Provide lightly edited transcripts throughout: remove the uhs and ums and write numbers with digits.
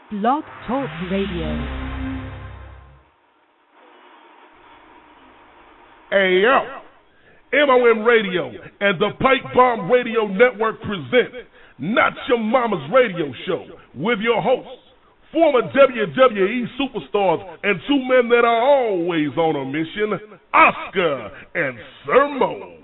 Blog Talk Radio. Hey, yo, MOM Radio and the Pipe Bomb Radio Network present Not Your Mama's Radio Show with your hosts, former WWE superstars and two men that are always on a mission, Oscar and Sir Mo.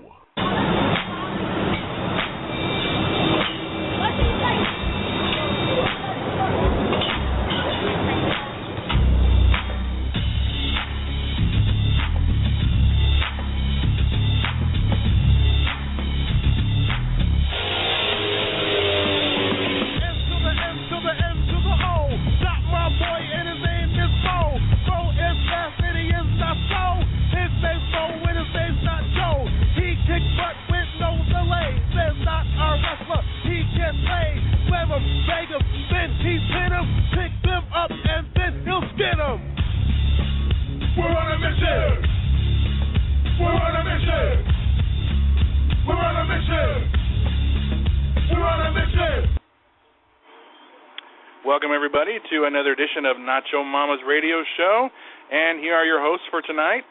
Welcome, everybody, to another edition of Not Your Mama's Radio Show. And here are your hosts for tonight,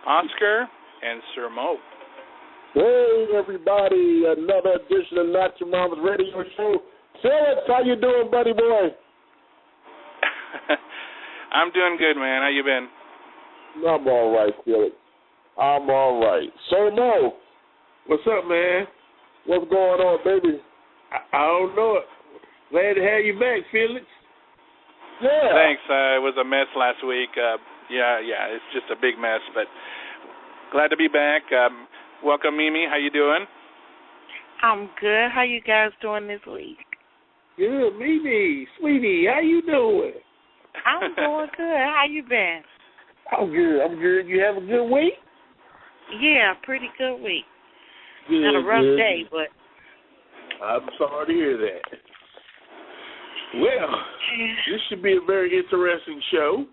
Oscar and Sir Mo. Hey, everybody, another edition of Not Your Mama's Radio Show. Felix, how you doing, buddy boy? I'm doing good, man. How you been? I'm all right, Felix. I'm all right. Sir Mo. What's up, man? What's going on, baby? I don't know it. Glad to have you back, Felix. Yeah. Thanks. It was a mess last week. Yeah, it's just a big mess, but glad to be back. Welcome, Mimi. How you doing? I'm good. How you guys doing this week? Good, Mimi. Sweetie, how you doing? I'm doing good. How you been? I'm good. You have a good week? Yeah, pretty good week. Good, Had a rough good. day, but I'm sorry to hear that. Well, this should be a very interesting show.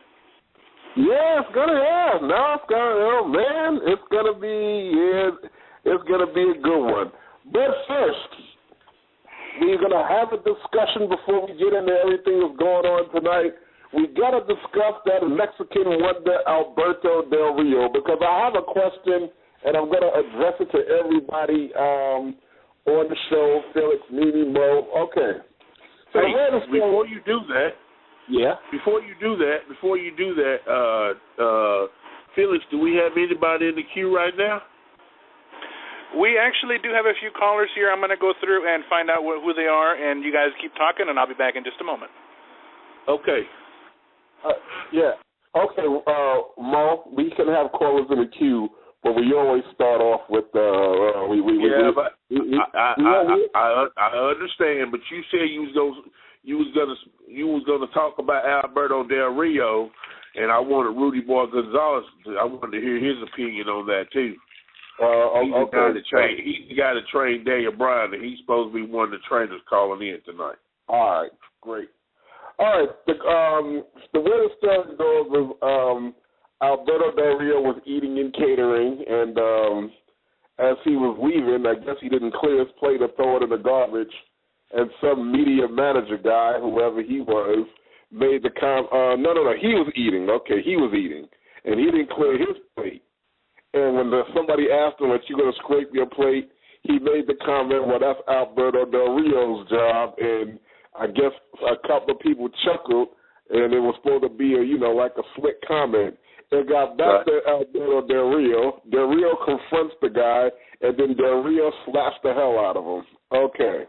Yeah, it's gonna have. Now it's gonna, man, it's gonna be a good one. But first, we're gonna have a discussion before we get into everything that's going on tonight. We gotta discuss that Mexican wonder Alberto Del Rio, because I have a question and I'm gonna address it to everybody on the show. Felix, Mimi, Mo. Okay. Hey, before you do that, Felix, do we have anybody in the queue right now? We actually do have a few callers here. I'm going to go through and find out who they are, and you guys keep talking, and I'll be back in just a moment. Okay. Yeah. Okay, Mo, we can have callers in the queue, but we always start off with I understand, but you said you was gonna talk about Alberto Del Rio, and I wanted Rudy Boy Gonzalez. I wanted to hear his opinion on that too. He's the guy that trained Daniel Bryan, and he's supposed to be one of the trainers calling in tonight. All right, great. All right, the way the story goes was Alberto Del Rio was eating in catering, and as he was leaving, I guess he didn't clear his plate or throw it in the garbage, and some media manager guy, whoever he was, made the he was eating. Okay, he was eating, and he didn't clear his plate. And when somebody asked him, "Are you going to scrape your plate?" he made the comment, "Well, that's Alberto Del Rio's job," and I guess a couple of people chuckled, and it was supposed to be like a slick comment. It got back to Alberto Del Rio. Del Rio confronts the guy, and then Del Rio slaps the hell out of him. Okay.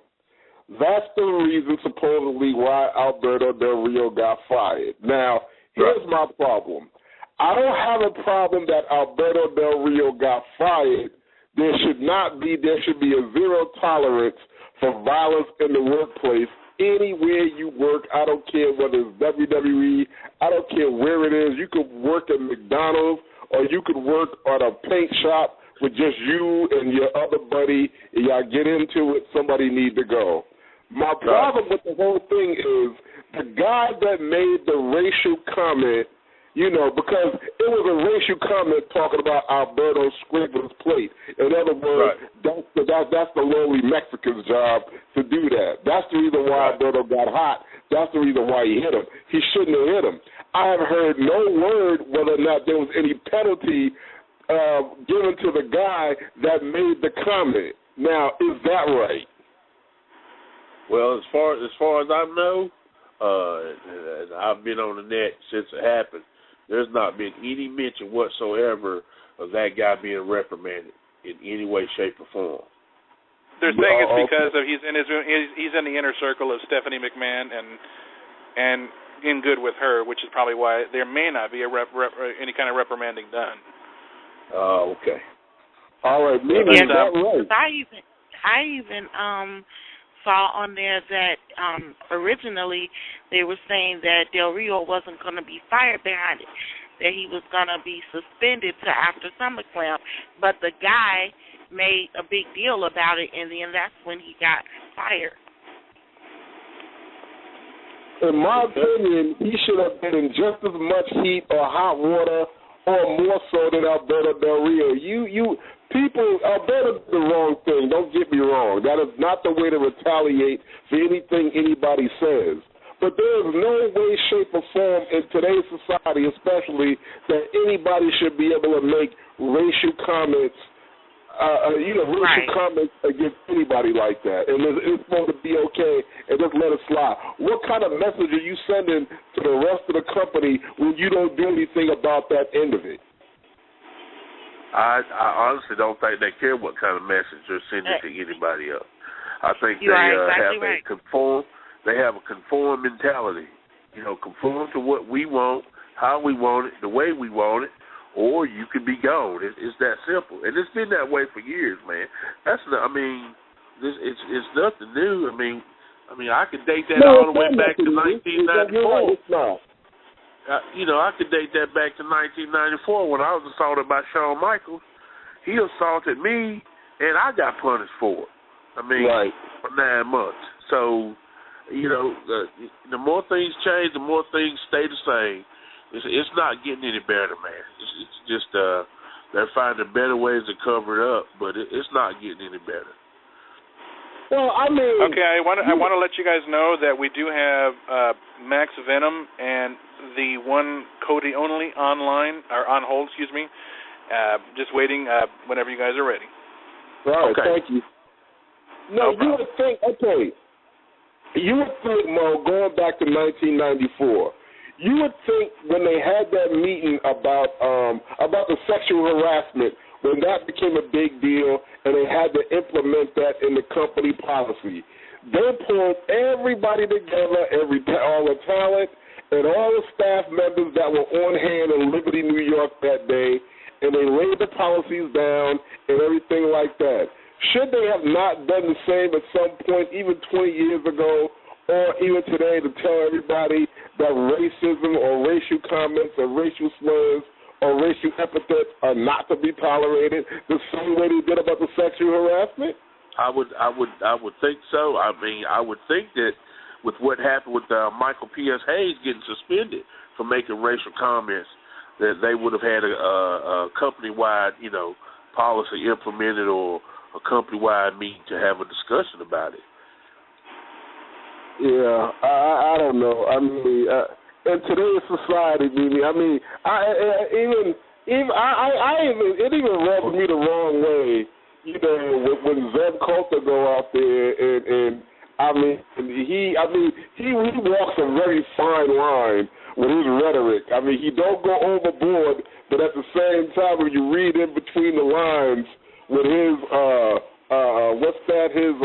That's the reason, supposedly, why Alberto Del Rio got fired. Now, here's my problem. I don't have a problem that Alberto Del Rio got fired. There should be a zero tolerance for violence in the workplace. Anywhere you work, I don't care whether it's WWE, I don't care where it is. You could work at McDonald's or you could work at a paint shop with just you and your other buddy, and y'all get into it, somebody need to go. My problem with the whole thing is the guy that made the racial comment because it was a racial comment talking about Alberto scraping his plate. In other words, that's the lowly Mexican's job to do that. That's the reason why Alberto got hot. That's the reason why he hit him. He shouldn't have hit him. I have heard no word whether or not there was any penalty given to the guy that made the comment. Now, is that right? Well, as far as I know, I've been on the net since it happened. There's not been any mention whatsoever of that guy being reprimanded in any way, shape, or form. They're saying it's because of he's in the inner circle of Stephanie McMahon and in good with her, which is probably why there may not be any kind of reprimanding done. Oh, okay. All right, maybe yeah, that right. I even saw on there that originally they were saying that Del Rio wasn't going to be fired behind it, that he was going to be suspended to after SummerSlam, but the guy made a big deal about it, and then that's when he got fired. In my opinion, he should have been in just as much heat or hot water or more so than Alberto Del Rio. Alberto did the wrong thing. Don't get me wrong. That is not the way to retaliate for anything anybody says. But there is no way, shape, or form in today's society, especially, that anybody should be able to make racial comments, comments against anybody like that. And it's supposed to be okay and just let it slide. What kind of message are you sending to the rest of the company when you don't do anything about that end of it? I honestly don't think they care what kind of message they're sending to anybody else. I think they have a conform mentality. Conform to what we want, how we want it, the way we want it, or you can be gone. It's that simple, and it's been that way for years, man. It's nothing new. I mean, I could date that all the way back to 1994. I could date that back to 1994 when I was assaulted by Shawn Michaels. He assaulted me, and I got punished for it. For 9 months. So, the more things change, the more things stay the same. It's not getting any better, man. It's just they're finding better ways to cover it up, but it's not getting any better. Well, okay, I want to let you guys know that we do have Max Venom and the one Cody only online or on hold. Just waiting. Whenever you guys are ready. All right, thank you. No, you would think. Okay, you would think, Mo, going back to 1994. You would think when they had that meeting about the sexual harassment, when that became a big deal and they had to implement that in the company policy, they pulled everybody together, all the talent and all the staff members that were on hand in Liberty, New York that day, and they laid the policies down and everything like that. Should they have not done the same at some point, even 20 years ago, or even today, to tell everybody that racism or racial comments or racial slurs or racial epithets are not to be tolerated the same way they did about the sexual harassment? I would think so. I mean, I would think that with what happened with Michael P.S. Hayes getting suspended for making racial comments, that they would have had a company-wide, policy implemented or a company-wide meeting to have a discussion about it. Yeah, I don't know. I mean, in today's society, it even rubs me the wrong way. When Zeb Coulter go out there he walks a very fine line with his rhetoric. I mean, he don't go overboard, but at the same time, when you read in between the lines with his his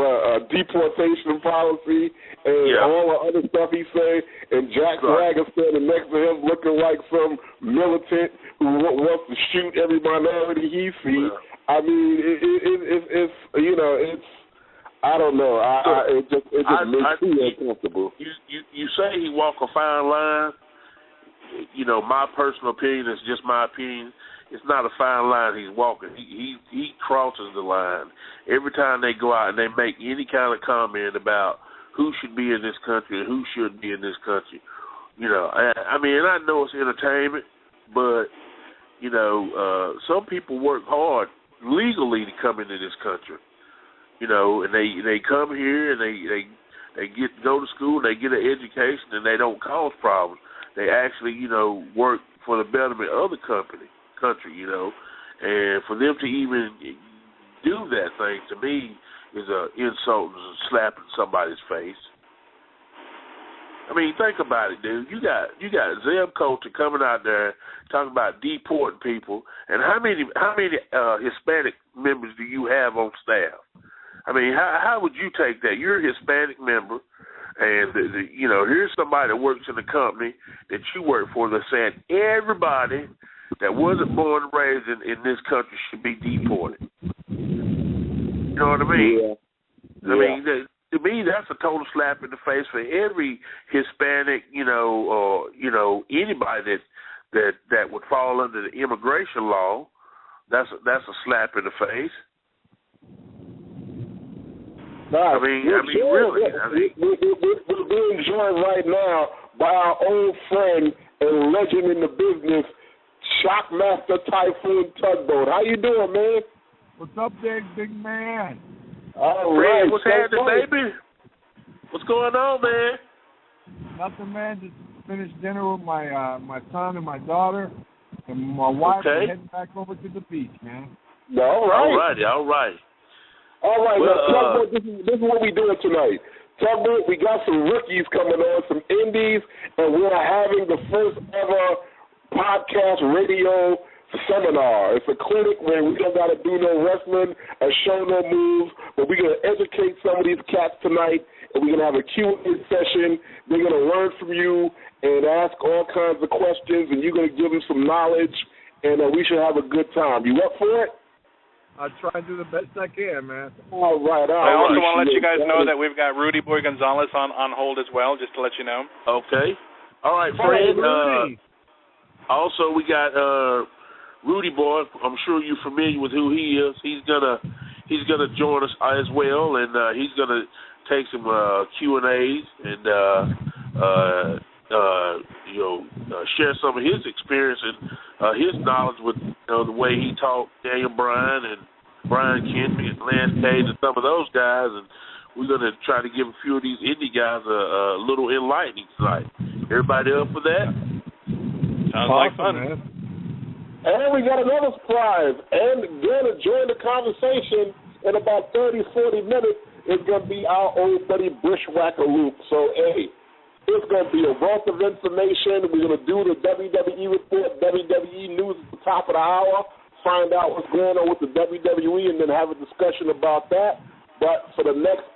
deportation policy and all the other stuff he say, and Jack Swagger standing next to him looking like some militant who wants to shoot every minority he sees. I mean, it's I don't know. It just makes me uncomfortable. You say he walk a fine line. My personal opinion is just my opinion. It's not a fine line he's walking. He crosses the line every time they go out and they make any kind of comment about who should be in this country and who shouldn't be in this country. And I know it's entertainment, but, you know, some people work hard legally to come into this country, you know, and they come here and they go to school, they get an education, and they don't cause problems. They actually, you know, work for the betterment of the country, you know, and for them to even do that thing, to me, is an insult and slapping somebody's face. I mean, think about it, dude. You got Zeb Coulter coming out there talking about deporting people, and how many Hispanic members do you have on staff? I mean, how would you take that? You're a Hispanic member, and you know, here's somebody that works in the company that you work for that's saying everybody that wasn't born and raised in this country should be deported. You know what I mean? Yeah. I mean, to me, that's a total slap in the face for every Hispanic, you know, or you know, anybody that would fall under the immigration law. That's a slap in the face. Right. I mean, really. We're being joined right now by our old friend and legend in the business, Shockmaster Typhoon Tugboat. How you doing, man? What's up there, big man? All Fred, right. what's happening, baby? What's going on, man? Nothing, man. Just finished dinner with my son and my daughter, and my wife. Okay. We're heading back over to the beach, man. All right. All right. All right, Well, now, Tugboat, this is what we're doing tonight. Tugboat, we got some rookies coming on, some indies, and we're having the first ever podcast radio seminar. It's a clinic where we don't got to do no wrestling or show no moves, but we're going to educate some of these cats tonight, and we're going to have a Q&A session. They're going to learn from you and ask all kinds of questions, and you're going to give them some knowledge, and we should have a good time. You up for it? I try to do the best I can, man. All right. I also want to let you guys know that we've got Rudy Boy Gonzalez on hold as well, just to let you know. Okay. All right, Fred. Rudy. Also, we got Rudy Boy. I'm sure you're familiar with who he is. He's gonna join us as well, and he's gonna take some Q&As and share some of his experience and his knowledge with the way he taught Daniel Bryan and Brian Kenby and Lance Cage and some of those guys, and we're going to try to give a few of these indie guys a little enlightening tonight. Everybody up for that? Sounds like fun. Man. And we got another surprise. And going to join the conversation in about 30, 40 minutes is going to be our old buddy Bushwhacker Luke. So, hey, it's going to be a wealth of information. We're going to do the WWE report, WWE news at the top of the hour, find out what's going on with the WWE, and then have a discussion about that. But for the next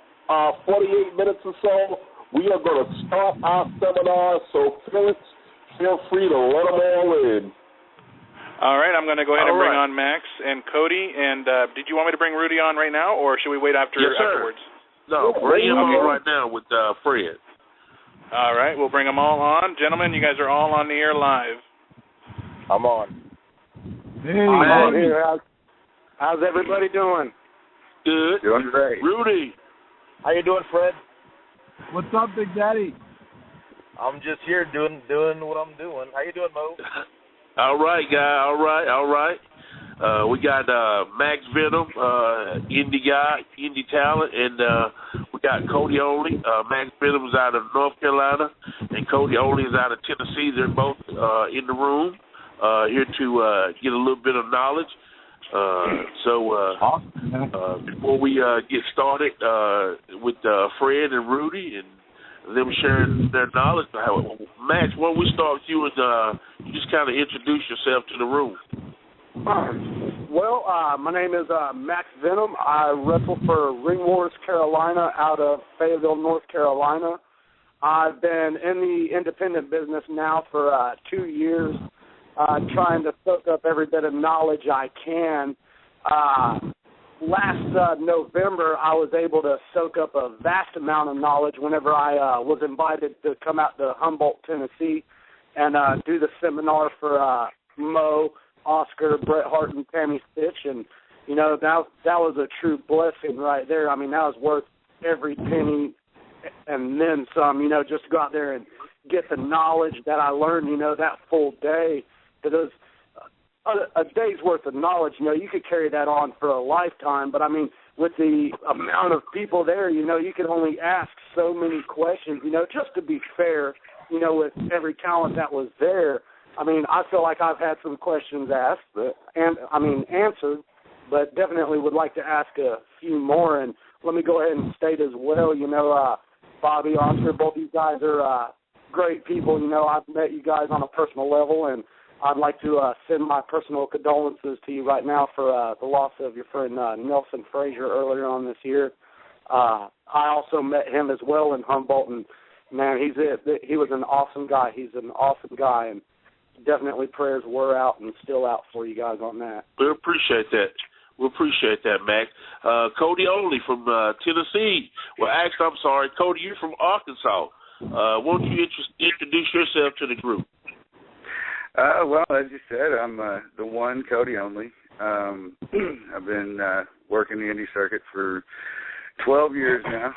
48 minutes or so, we are going to start our seminar. So, feel free to let them all in. All right, I'm going to go ahead and bring on Max and Cody. And did you want me to bring Rudy on right now, or should we wait afterwards? No, bring him on right now with Fred. All right, we'll bring them all on. Gentlemen, you guys are all on the air live. I'm on. Hey, I'm on here. How's everybody doing? Good. Doing great. Rudy. How you doing, Fred? what's up, Big Daddy? I'm just here doing what I'm doing. How you doing, Mo? All right, guy. All right. We got Max Venom, indie guy, indie talent, and we got Cody Only. Max Venom is out of North Carolina, and Cody Only is out of Tennessee. They're both in the room here to get a little bit of knowledge. Before we get started with Fred and Rudy and them sharing their knowledge, Max, why don't we start with you and you just kind of introduce yourself to the room. Well, my name is Max Venom. I wrestle for Ring Wars Carolina out of Fayetteville, North Carolina. I've been in the independent business now for 2 years, trying to soak up every bit of knowledge I can. Last November, I was able to soak up a vast amount of knowledge whenever I was invited to come out to Humboldt, Tennessee, and do the seminar for Mo, Oscar, Bret Hart, and Tammy Stitch, and that was a true blessing right there. I mean, that was worth every penny and then some. Just to go out there and get the knowledge that I learned, that full day, Because a day's worth of knowledge, you could carry that on for a lifetime. But, I mean, with the amount of people there, you can only ask so many questions, just to be fair, with every talent that was there. I mean, I feel like I've had some questions asked, answered, but definitely would like to ask a few more. And let me go ahead and state as well, Bobby, Oscar, both of you guys are great people. I've met you guys on a personal level, and I'd like to send my personal condolences to you right now for the loss of your friend Nelson Frazier earlier on this year. I also met him as well in Humboldt, and, man, he was an awesome guy. He's an awesome guy, and definitely prayers were out and still out for you guys on that. We appreciate that. We appreciate that, Mac. Cody Only from Tennessee. Well, actually, I'm sorry, Cody, you're from Arkansas. Won't you introduce yourself to the group? Well, as you said, I'm the one Cody Only. I've been working the indie circuit for 12 years now.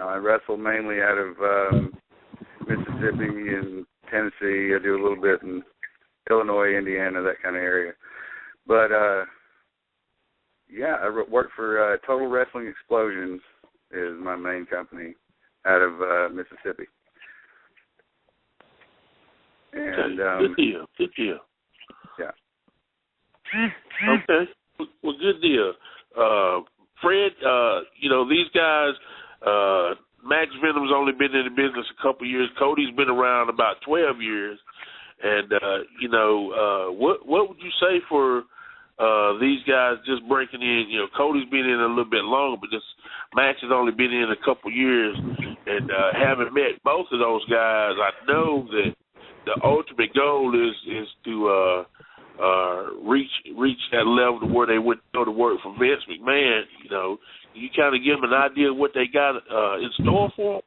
I wrestle mainly out of Mississippi and Tennessee. I do a little bit in Illinois, Indiana, that kind of area. But, I work for Total Wrestling Explosions is my main company out of Mississippi. And good deal. Yeah. Okay. Well, good deal. Fred, these guys, Max Venom's only been in the business a couple of years. Cody's been around about 12 years. And, what would you say for these guys just breaking in? Cody's been in a little bit longer, but Max has only been in a couple of years. And having met both of those guys, I know that the ultimate goal is to reach that level to where they would go to work for Vince McMahon. You kind of give them an idea of what they got in store for them?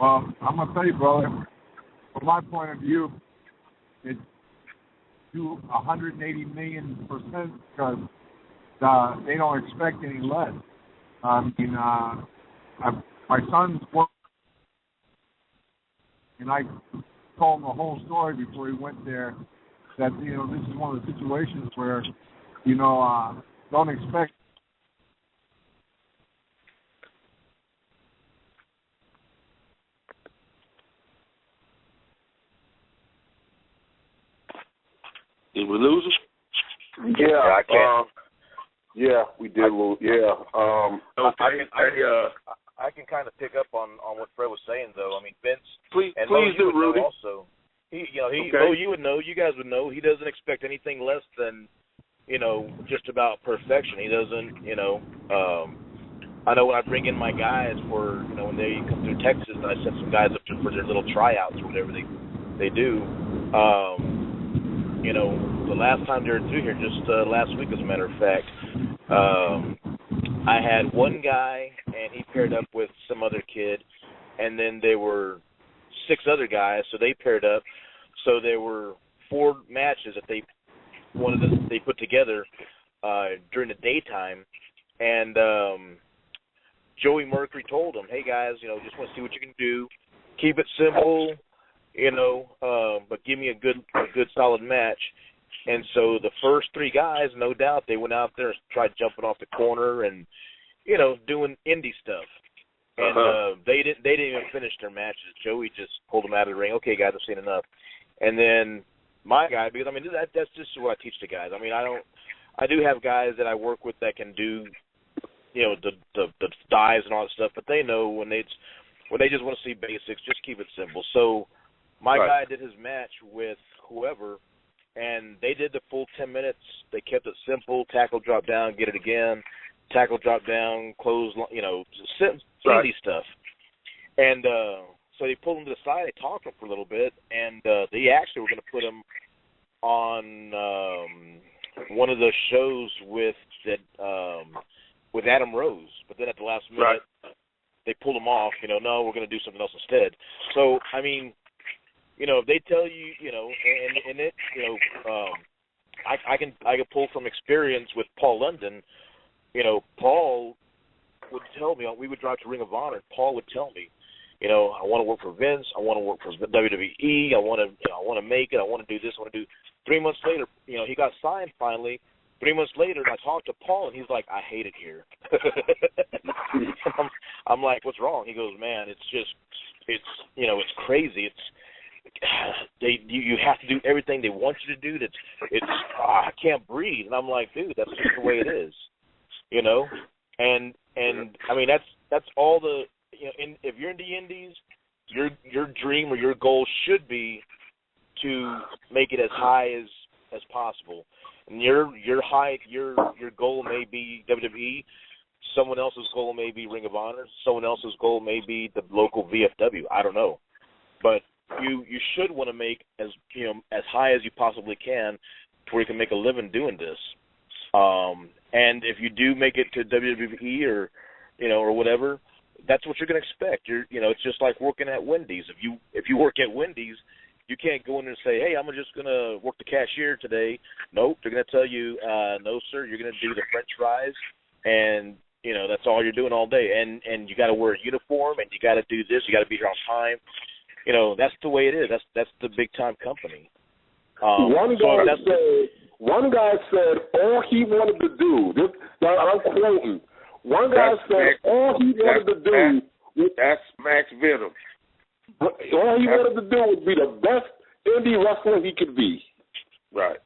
Well, I'm going to tell you, brother, from my point of view, it's to 180 million % because they don't expect any less. My son's work, and I told him the whole story before he went there, that, this is one of the situations where, don't expect. Did we lose him? Yeah, I can't. Yeah, we did lose. Yeah. I can kind of pick up on what Fred was saying, though. I mean, Vince. Please do, Rudy. Also, okay. you would know. You guys would know. He doesn't expect anything less than, just about perfection. He doesn't, I know when I bring in my guys for, when they come through Texas, and I send some guys up for their little tryouts or whatever they do. The last time they were through here, just last week, as a matter of fact, I had one guy, and he paired up with some other kid, and then there were 6 other guys, so they paired up. So there were 4 matches that they put together during the daytime, and Joey Mercury told them, "Hey guys, just want to see what you can do. Keep it simple, but give me a good solid match." And so the first 3 guys, no doubt, they went out there and tried jumping off the corner and, doing indie stuff. And they didn't even finish their matches. Joey just pulled them out of the ring. "Okay, guys, I've seen enough." And then my guy, because that's just what I teach the guys. I do have guys that I work with that can do, the dives and all that stuff, but they know when they just want to see basics, just keep it simple. So my guy did his match with whoever, and they did the full 10 minutes. They kept it simple: tackle, drop down, get it again, tackle, drop down, close, easy stuff. And so they pulled him to the side. They talked to him for a little bit, and they actually were going to put him on one of those shows with Adam Rose. But then at the last minute, they pulled him off. No, we're going to do something else instead. So, if they tell you, I can pull from experience with Paul London. Paul would tell me, we would drive to Ring of Honor, and Paul would tell me, You know, I want to work for Vince. I want to work for WWE. I want to make it. I want to do this. I want to do. 3 months later, you know, he got signed finally. 3 months later, I talked to Paul, and he's like, I hate it here. I'm like, what's wrong? He goes, man, it's crazy. You have to do everything they want you to do. I can't breathe. And I'm like, dude, that's just the way it is, you know. And I mean, that's all the, you know. If you're in the Indies, your dream or your goal should be to make it as high as possible. And your goal may be WWE. Someone else's goal may be Ring of Honor. Someone else's goal may be the local VFW. I don't know, but you should want to make as high as you possibly can, to where you can make a living doing this. And if you do make it to WWE or whatever, that's what you're going to expect. It's just like working at Wendy's. If you work at Wendy's, you can't go in there and say, hey, I'm just going to work the cashier today. Nope, they're going to tell you, no, sir, you're going to do the French fries, and, you know, that's all you're doing all day. And you got to wear a uniform, and you got to do this. You got to be here on time. You know, that's the way it is. That's the big-time company. One guy said all he wanted to do, I'm quoting, one guy said all he wanted to do. That's Max Venom. All he wanted to do was be the best indie wrestler he could be. Right.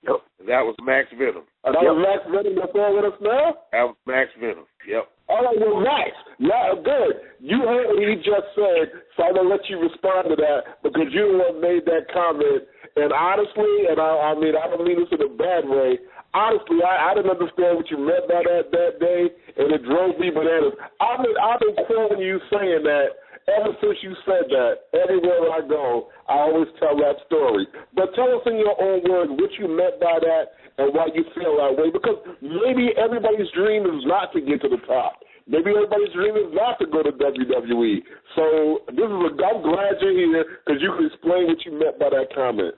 Yep. That was Max Venom. That was Max Venom that's on with us now? That was Max Venom. Yep. All right, well, Max, now, good. You heard what he just said, so I'm going to let you respond to that because you the one made that comment. And honestly, and I mean, I don't mean this in a bad way, honestly, I didn't understand what you meant by that day, and it drove me bananas. I've been quoting you saying that ever since you said that. Everywhere I go, I always tell that story. But tell us in your own words what you meant by that and why you feel that way, because maybe everybody's dream is not to get to the top. Maybe everybody's dream is not to go to WWE. So I'm glad you're here because you can explain what you meant by that comment.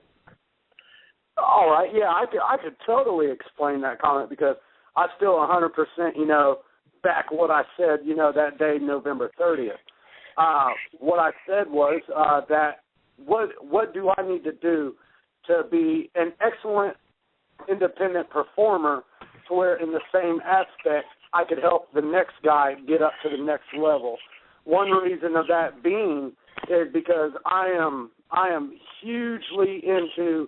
All right, yeah, I could totally explain that comment because I still 100%, back what I said, that day, November 30th. What I said was that what do I need to do to be an excellent independent performer to where in the same aspect I could help the next guy get up to the next level. One reason of that being is because I am hugely into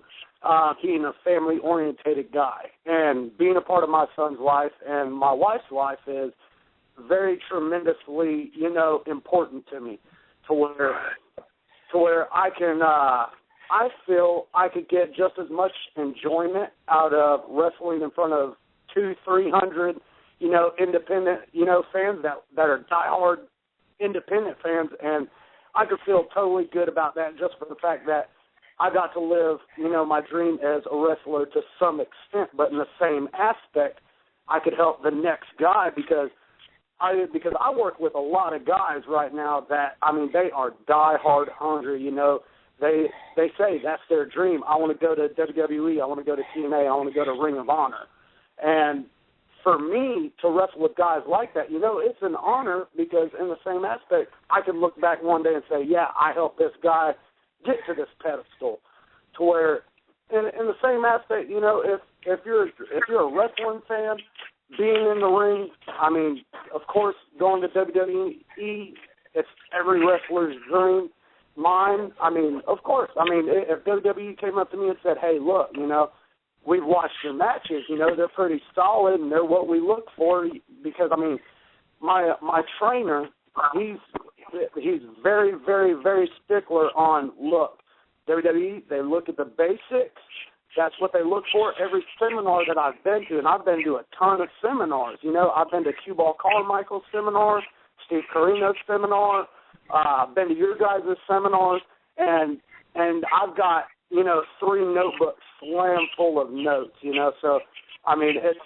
being a family-orientated guy, and being a part of my son's life and my wife's life is very tremendously, important to me, to where I can, I feel I could get just as much enjoyment out of wrestling in front of 200-300, independent, fans that are diehard independent fans, and I could feel totally good about that just for the fact that I got to live, my dream as a wrestler to some extent, but in the same aspect, I could help the next guy because I work with a lot of guys right now that, they are diehard hungry, They say that's their dream. I want to go to WWE. I want to go to TNA. I want to go to Ring of Honor. And for me to wrestle with guys like that, it's an honor because in the same aspect, I can look back one day and say, yeah, I helped this guy get to this pedestal. To where, in the same aspect, if you're a wrestling fan, being in the ring, of course, going to WWE, it's every wrestler's dream. Mine, of course. If WWE came up to me and said, hey, look, we've watched your matches, they're pretty solid and they're what we look for because, my trainer, he's very, very, very stickler on, look, WWE, they look at the basics. That's what they look for every seminar that I've been to, and I've been to a ton of seminars. I've been to Q-Ball Carmichael's seminar, Steve Carino's seminar, I've been to your guys' seminars, and I've got, 3 notebooks slam full of notes, So, it's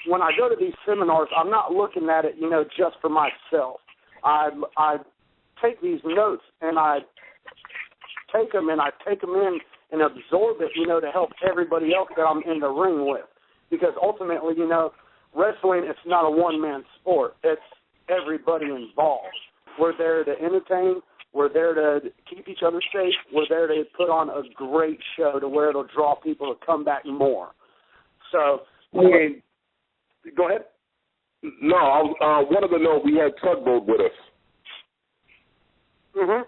when I go to these seminars, I'm not looking at it, just for myself. I take these notes, and I take them in and absorb it, to help everybody else that I'm in the ring with. Because ultimately, wrestling, it's not a one-man sport. It's everybody involved. We're there to entertain. We're there to keep each other safe. We're there to put on a great show to where it'll draw people to come back more. So, I mean, go ahead. No, I wanted to know if we had Tugboat with us. Mm-hmm.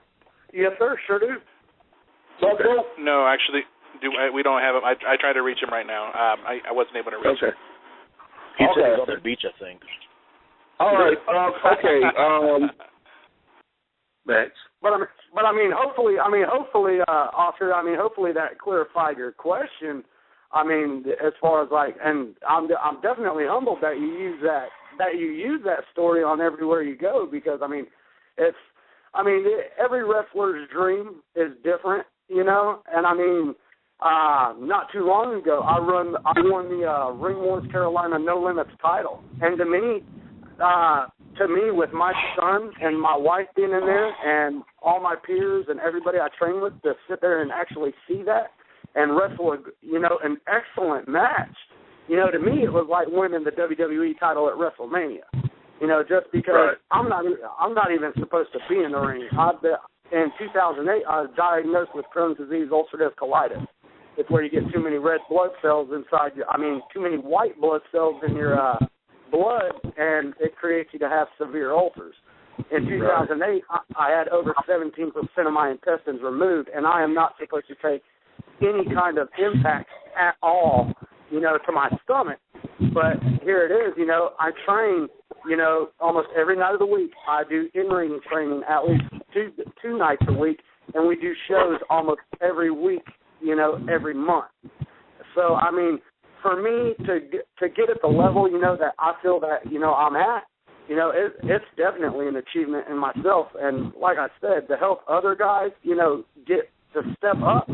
Yes, sir. Sure do. Tugboat? No, actually, we don't have him. I tried to reach him right now. I wasn't able to reach him. He said he's on the beach, I think. All right. Okay. Max. But I mean, hopefully, Oscar. I mean, hopefully that clarified your question. I mean, as far as like, and I'm definitely humbled that you use that story on everywhere you go, because I mean, every wrestler's dream is different, you know. And I mean, not too long ago, I won the Ring Wars Carolina No Limits title, and to me, with my son and my wife being in there, and all my peers and everybody I train with, to sit there and actually see that and wrestle, an excellent match. You know, to me, it was like winning the WWE title at WrestleMania. You know, just because I'm not even supposed to be in the ring. In 2008, I was diagnosed with Crohn's disease, ulcerative colitis. It's where you get too many red blood cells inside too many white blood cells in your blood, and it creates you to have severe ulcers. In 2008, I had over 17% of my intestines removed, and I am not supposed to take any kind of impact at all, to my stomach. But here it is, I train, almost every night of the week. I do in-ring training at least two nights a week, and we do shows almost every week, every month. So, I mean, for me to get at the level, that I feel that, I'm at, it's definitely an achievement in myself. And like I said, to help other guys, get to step up,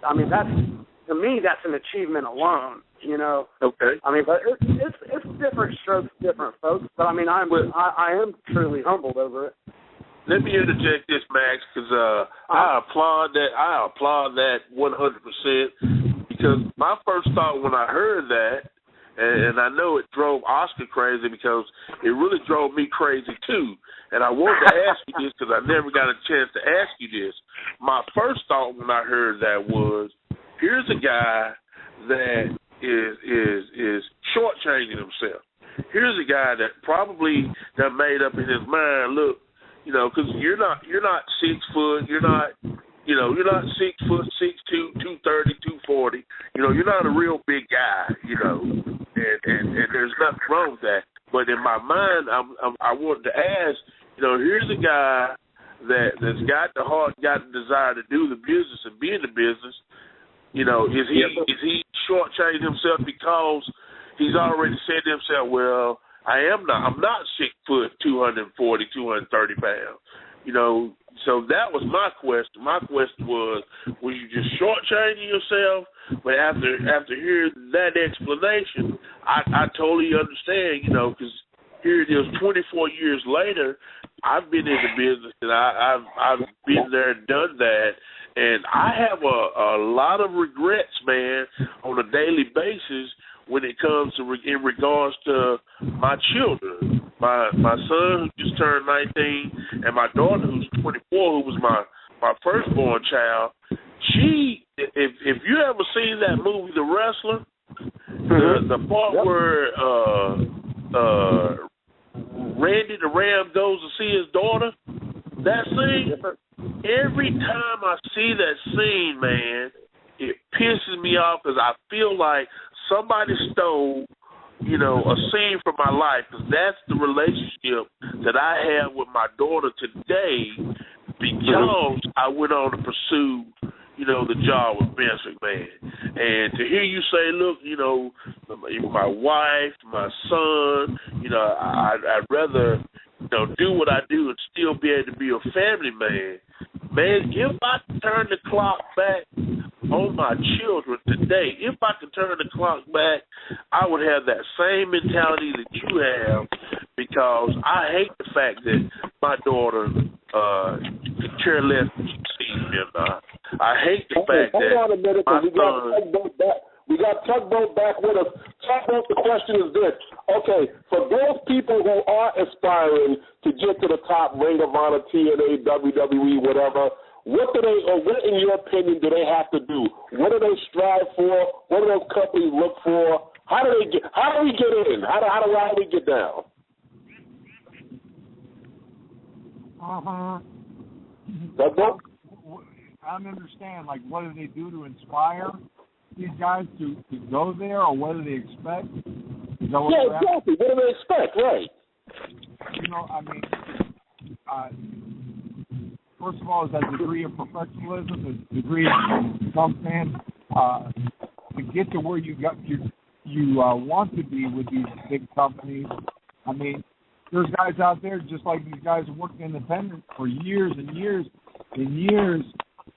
I mean, to me, that's an achievement alone, Okay. I mean, but it's different strokes, different folks. But I mean, I am truly humbled over it. Let me interject this, Max, because I applaud that 100%. Because my first thought when I heard that, and I know it drove Oscar crazy, because it really drove me crazy too. And I wanted to ask you this because I never got a chance to ask you this. My first thought when I heard that was, here's a guy that is shortchanging himself. Here's a guy that probably done made up in his mind, look, because you're not 6 foot, you're not 6 foot, 6'2", 230, 240. You're not a real big guy, and there's nothing wrong with that. But in my mind, I wanted to ask, here's a guy that's got the heart, got the desire to do the business and be in the business. Is he shortchanging himself because he's already said to himself, well, I'm not 6 foot, 240, 230 pounds. So that was my question. My question was you just shortchanging yourself? But after hearing that explanation, I totally understand, because here it is 24 years later, I've been in the business, and I've been there and done that, and I have a lot of regrets, man, on a daily basis when it comes to in regards to my children. My son, who just turned 19, and my daughter, who's 24, who was my firstborn child. If you ever seen that movie, The Wrestler, the part where Randy the Ram goes to see his daughter, that scene, every time I see that scene, man, it pisses me off because I feel like somebody stole, a scene from my life, because that's the relationship that I have with my daughter today, because I went on to pursue, the job with Vince McMahon. And to hear you say, look, my wife, my son, I'd rather, do what I do and still be able to be a family man. Man, if I could turn the clock back on my children today, if I could turn the clock back, I would have that same mentality that you have, because I hate the fact that my daughter could care less than she sees me or not. I hate the fact that hold on a minute, my we got Tugboat back with us. Tugboat, the question is this. Okay, for those people who are aspiring to get to the top, Ring of Honor, TNA, WWE, whatever, what in your opinion, do they have to do? What do they strive for? What do those companies look for? How do we get in? How do we get down? I don't understand. Like, what do they do to inspire these guys to go there, or what do they expect? Yeah, exactly. What do they expect? Right. You know, I mean, first of all, is that degree of professionalism, the degree of something to get to where you want to be with these big companies. I mean, there's guys out there just like these guys who worked independent for years and years and years,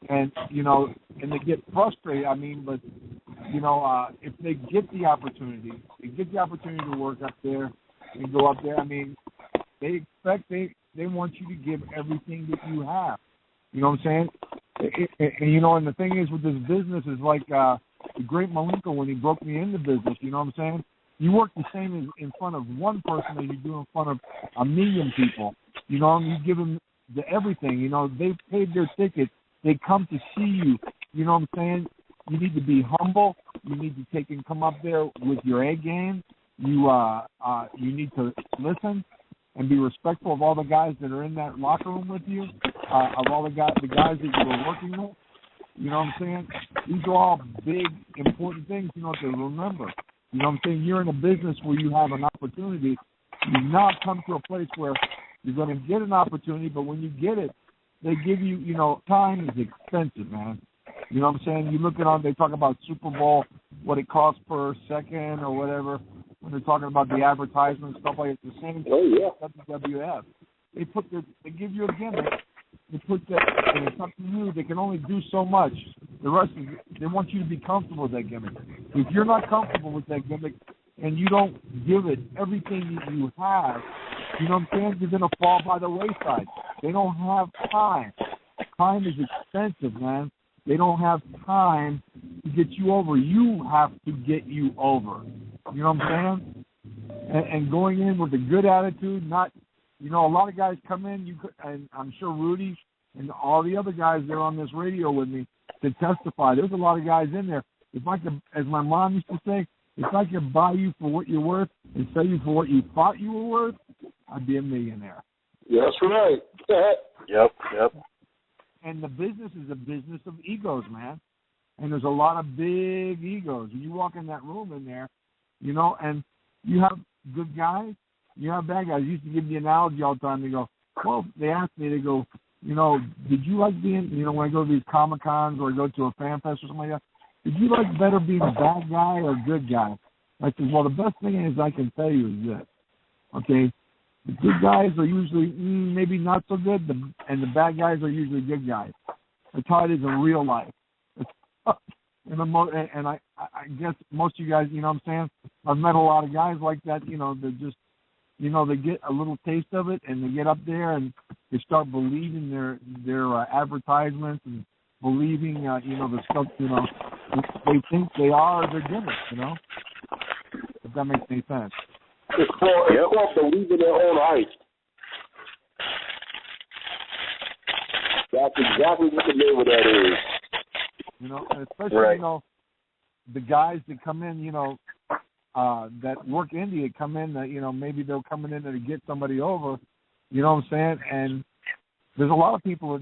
and and they get frustrated. I mean, but if they get the opportunity, to work up there and go up there. I mean, they want you to give everything that you have. You know what I'm saying? And the thing is with this business is like the great Malenko when he broke me into business. You know what I'm saying? You work the same as in front of one person as you do in front of a million people. You give them everything. They've paid their ticket. They come to see you. You know what I'm saying? You need to be humble. You need to come up there with your A game. You need to listen and be respectful of all the guys that are in that locker room with you, of all the guys that you were working with. You know what I'm saying? These are all big, important things, to remember. You know what I'm saying? You're in a business where you have an opportunity. You've now come to a place where you're going to get an opportunity, but when you get it, they give you, time is expensive, man. You know what I'm saying? You look at they talk about Super Bowl, what it costs per second or whatever, when they're talking about the advertisement, stuff like that. The same thing with WWF. They give you a gimmick. They put that, and it's up to you. They can only do so much. The rest is, they want you to be comfortable with that gimmick. If you're not comfortable with that gimmick and you don't give it everything that you have, you know what I'm saying? You're going to fall by the wayside. They don't have time. Time is expensive, man. They don't have time to get you over. You have to get you over. You know what I'm saying? And going in with a good attitude, not, a lot of guys come in, and I'm sure Rudy and all the other guys that are on this radio with me to testify. There's a lot of guys in there. If I could, as my mom used to say, if I could buy you for what you're worth and sell you for what you thought you were worth, I'd be a millionaire. Yeah, that's right. Yep. And the business is a business of egos, man. And there's a lot of big egos. When you walk in that room in there, and you have good guys, you have bad guys. I used to give the analogy all the time. They go, well, they ask me, they go, did you like being, when I go to these Comic-Cons or I go to a fan fest or something like that, did you like better being a bad guy or a good guy? I said, well, the best thing is I can tell you is this, okay? The good guys are usually maybe not so good, and the bad guys are usually good guys. That's how it is in real life. And I guess most of you guys, you know what I'm saying? I've met a lot of guys like that, that just, they get a little taste of it, and they get up there and they start believing their advertisements and believing, the stuff, they think they are their gimmicks, if that makes any sense. It's called believing their own hype. That's exactly what the name of that is. And especially, the guys that come in, that work India come in, maybe they're coming in to get somebody over, you know what I'm saying? And there's a lot of people,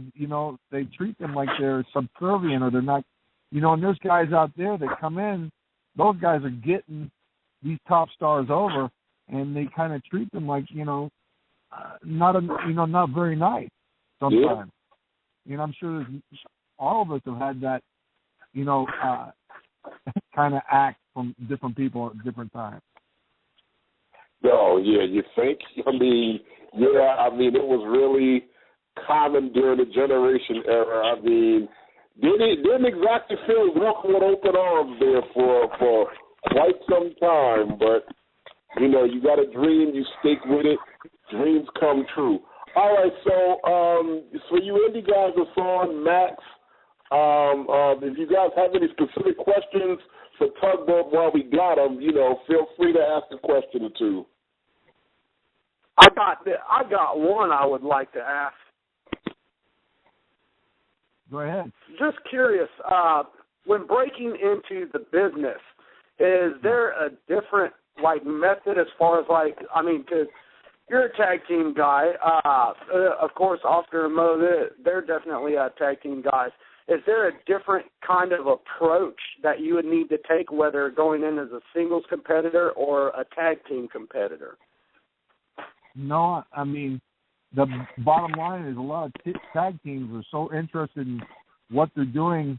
they treat them like they're subservient or they're not, and there's guys out there that come in, those guys are getting these top stars over, and they kind of treat them like, not very nice sometimes. Yeah. I'm sure all of us have had that, kind of act from different people at different times. Oh, yeah, you think? I mean, it was really common during the generation era. I mean, didn't exactly feel welcome with open arms there for quite some time, but, you got a dream, you stick with it, dreams come true. All right, so you indie guys are on Max. If you guys have any specific questions for Tugboat while we got them, feel free to ask a question or two. I got one I would like to ask. Go ahead. Just curious, when breaking into the business, is there a different method as far as because you're a tag team guy. Of course, Oscar and Mo, they're definitely tag team guys. Is there a different kind of approach that you would need to take, whether going in as a singles competitor or a tag team competitor? No, I mean, the bottom line is a lot of tag teams are so interested in what they're doing,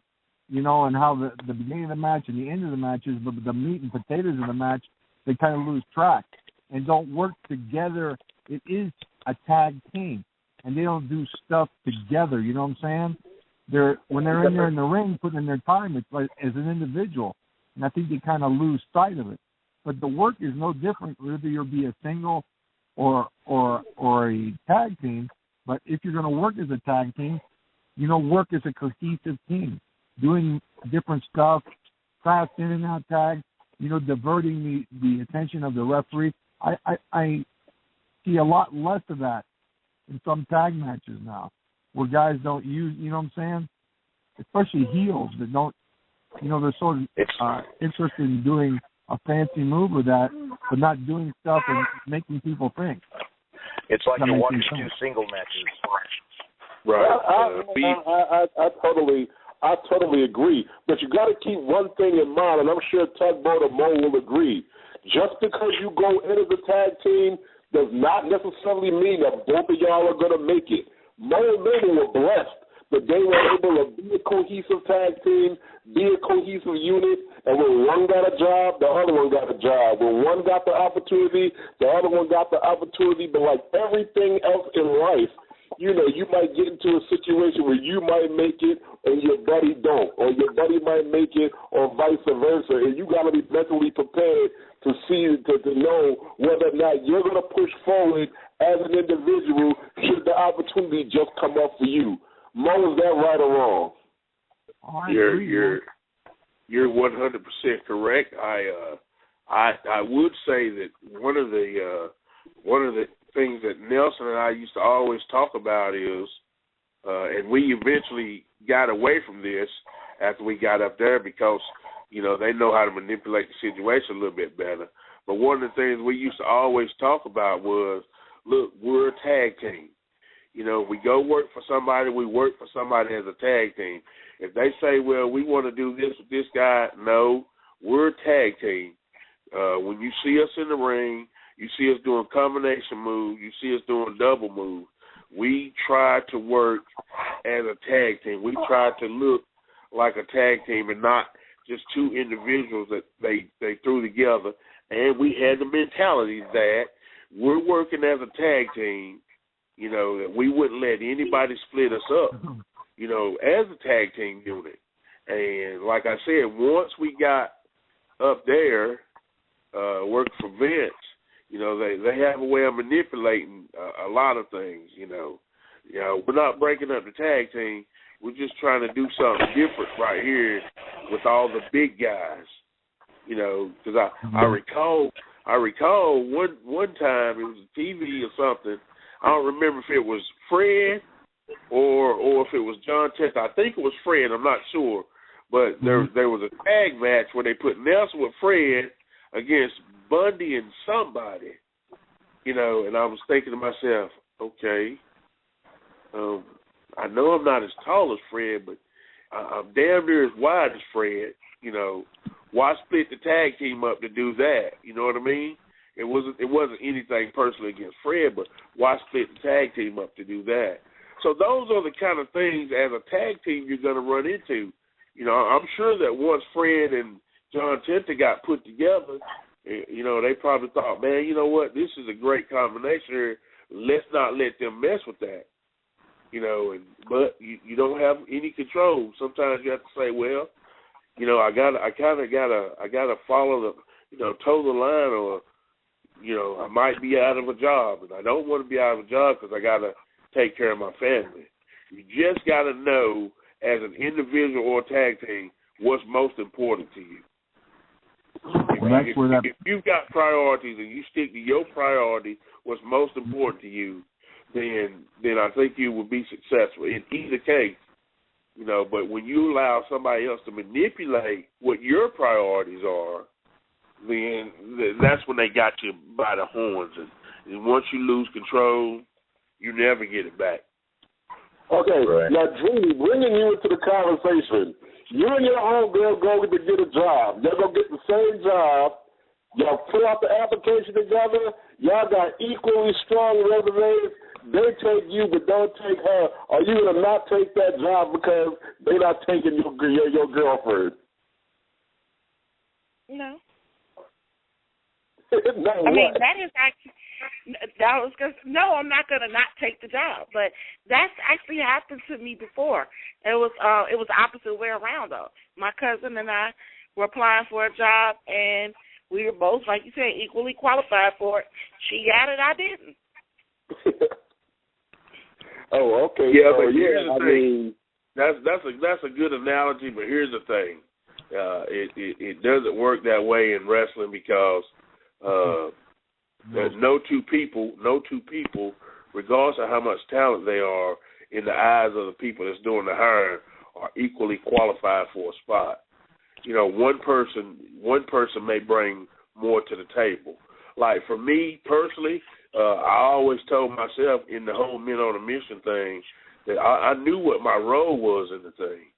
and how the beginning of the match and the end of the match is, but the meat and potatoes of the match, they kind of lose track and don't work together. It is a tag team, and they don't do stuff together. You know what I'm saying? When they're in there in the ring, putting in their time, it's like as an individual, and I think they kind of lose sight of it. But the work is no different whether you'll be a single or a tag team. But if you're going to work as a tag team, work as a cohesive team, doing different stuff, fast in and out tags, diverting the attention of the referee. I see a lot less of that in some tag matches now, where guys don't use, you know what I'm saying? Especially heels that don't, they're sort of interested in doing a fancy move with that, but not doing stuff and making people think. It's like you're watching two single matches. Right. I totally agree. But you got to keep one thing in mind, and I'm sure Tugboat or Mo will agree. Just because you go into the tag team does not necessarily mean that both of y'all are going to make it. Mo and Mabel were blessed that they were able to be a cohesive tag team, be a cohesive unit, and when one got a job, the other one got a job. When one got the opportunity, the other one got the opportunity. But like everything else in life, you might get into a situation where you might make it and your buddy don't, or your buddy might make it, or vice versa. And you got to be mentally prepared to know whether or not you're going to push forward as an individual should the opportunity just come up for you. Mo, is that right or wrong? You're 100% correct. I would say that one of the things that Nelson and I used to always talk about is, and we eventually got away from this after we got up there because, they know how to manipulate the situation a little bit better. But one of the things we used to always talk about was, look, we're a tag team. We go work for somebody, we work for somebody as a tag team. If they say, well, we want to do this with this guy, no, we're a tag team. When you see us in the ring, you see us doing combination moves, you see us doing double moves, we try to work as a tag team. We try to look like a tag team and not just two individuals that they threw together. And we had the mentality that we're working as a tag team, that we wouldn't let anybody split us up, as a tag team unit. And like I said, once we got up there, working for Vince, they have a way of manipulating a lot of things, We're not breaking up the tag team. We're just trying to do something different right here with all the big guys, because I recall one time it was a TV or something. I don't remember if it was Fred or if it was John Test. I think it was Fred. I'm not sure. But there was a tag match where they put Nelson with Fred against Bundy and somebody, and I was thinking to myself, okay, I know I'm not as tall as Fred, but I'm damn near as wide as Fred, Why split the tag team up to do that? You know what I mean? It wasn't anything personal against Fred, but why split the tag team up to do that? So those are the kind of things as a tag team you're going to run into. I'm sure that once Fred and John Tenta got put together, they probably thought, man, you know what, this is a great combination here. Let's not let them mess with that. But you don't have any control. Sometimes you have to say, well, I gotta follow the toe the line, or I might be out of a job, and I don't want to be out of a job because I gotta take care of my family. You just gotta know as an individual or tag team, what's most important to you. If you've got priorities and you stick to your priority, what's most important to you, then I think you will be successful in either case. You know, but when you allow somebody else to manipulate what your priorities are, then that's when they got you by the horns. And once you lose control, you never get it back. Okay, right. Now, Dreamy, bringing you into the conversation, you and your homegirl go to get a job. They're going to get the same job. Y'all fill out the application together. Y'all got equally strong resumes. They take you, but don't take her. Are you going to not take that job because they're not taking your girlfriend? No. No, I mean, that is actually, no, I'm not going to not take the job. But that's actually happened to me before. It was the opposite way around, though. My cousin and I were applying for a job, and we were both, like you said, equally qualified for it. She got it, I didn't. Oh, okay. Yeah, so, but here's the thing. mean, that's a good analogy, but here's the thing. It doesn't work that way in wrestling because there's no two people, regardless of how much talent they are, in the eyes of the people that's doing the hiring, are equally qualified for a spot. You know, one person may bring more to the table. Like for me personally, I always told myself in the whole Men on a Mission thing that I knew what my role was in the thing.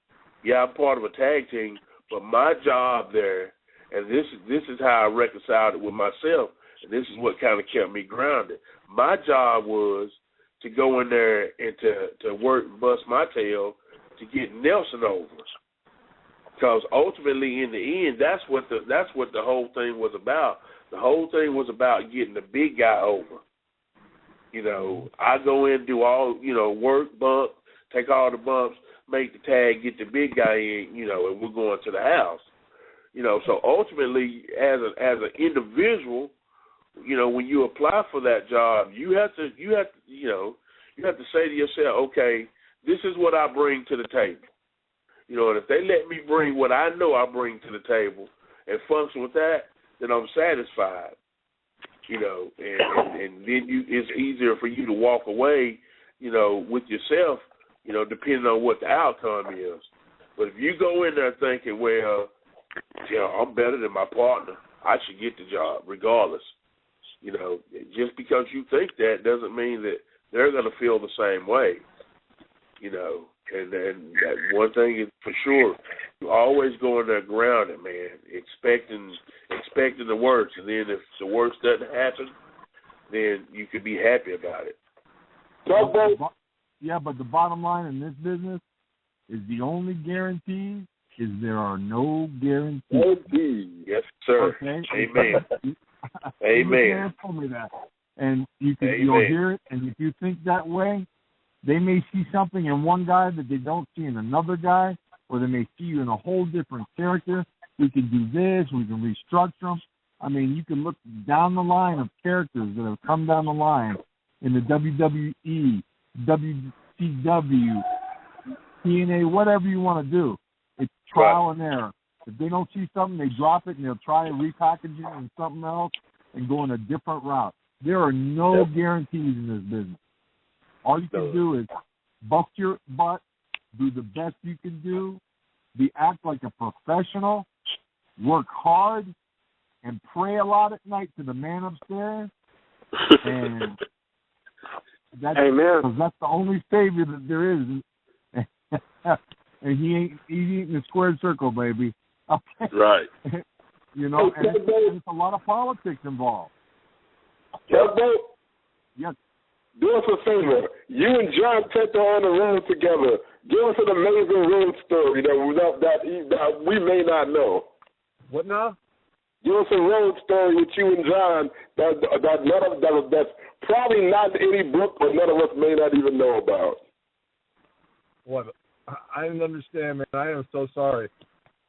Yeah, I'm part of a tag team, but my job there, and this is how I reconciled it with myself, and this is what kind of kept me grounded. My job was to go in there and to work and bust my tail to get Nelson over. Because ultimately, in the end, that's what the whole thing was about. The whole thing was about getting the big guy over. You know, I go in, do all, work, bump, take all the bumps, make the tag, get the big guy in, and we're going to the house. So ultimately, as an individual, when you apply for that job, you have to say to yourself, okay, this is what I bring to the table. And if they let me bring what I know I bring to the table and function with that, then I'm satisfied. And then it's easier for you to walk away, with yourself, depending on what the outcome is. But if you go in there thinking, well, I'm better than my partner, I should get the job regardless. Just because you think that doesn't mean that they're going to feel the same way. And that one thing is for sure, you always go in there grounded, man, expecting the worst. And then if the worst doesn't happen, then you can be happy about it. Yeah, but the bottom line in this business is the only guarantee is there are no guarantees. Yes, sir. Okay? Amen. Amen. Told me that. And you'll hear it, and if you think that way, they may see something in one guy that they don't see in another guy, or they may see you in a whole different character. We can do this. We can restructure them. I mean, you can look down the line of characters that have come down the line in the WWE, WCW, TNA, whatever you want to do. It's trial and error. If they don't see something, they drop it, and they'll try to repackage it in something else and go in a different route. There are no guarantees in this business. All you can do is bust your butt, do the best you can do, act like a professional, work hard, and pray a lot at night to the man upstairs. And that's the only savior that there is. And he ain't eating a squared circle, baby. Okay. Right. And it's a lot of politics involved. Yes. Do us a favor. You and John Tenta on the road together. Give us an amazing road story that we may not know. What now? Give us a road story with you and John that's probably not in any book, but none of us may not even know about. What? I didn't understand, man. I am so sorry.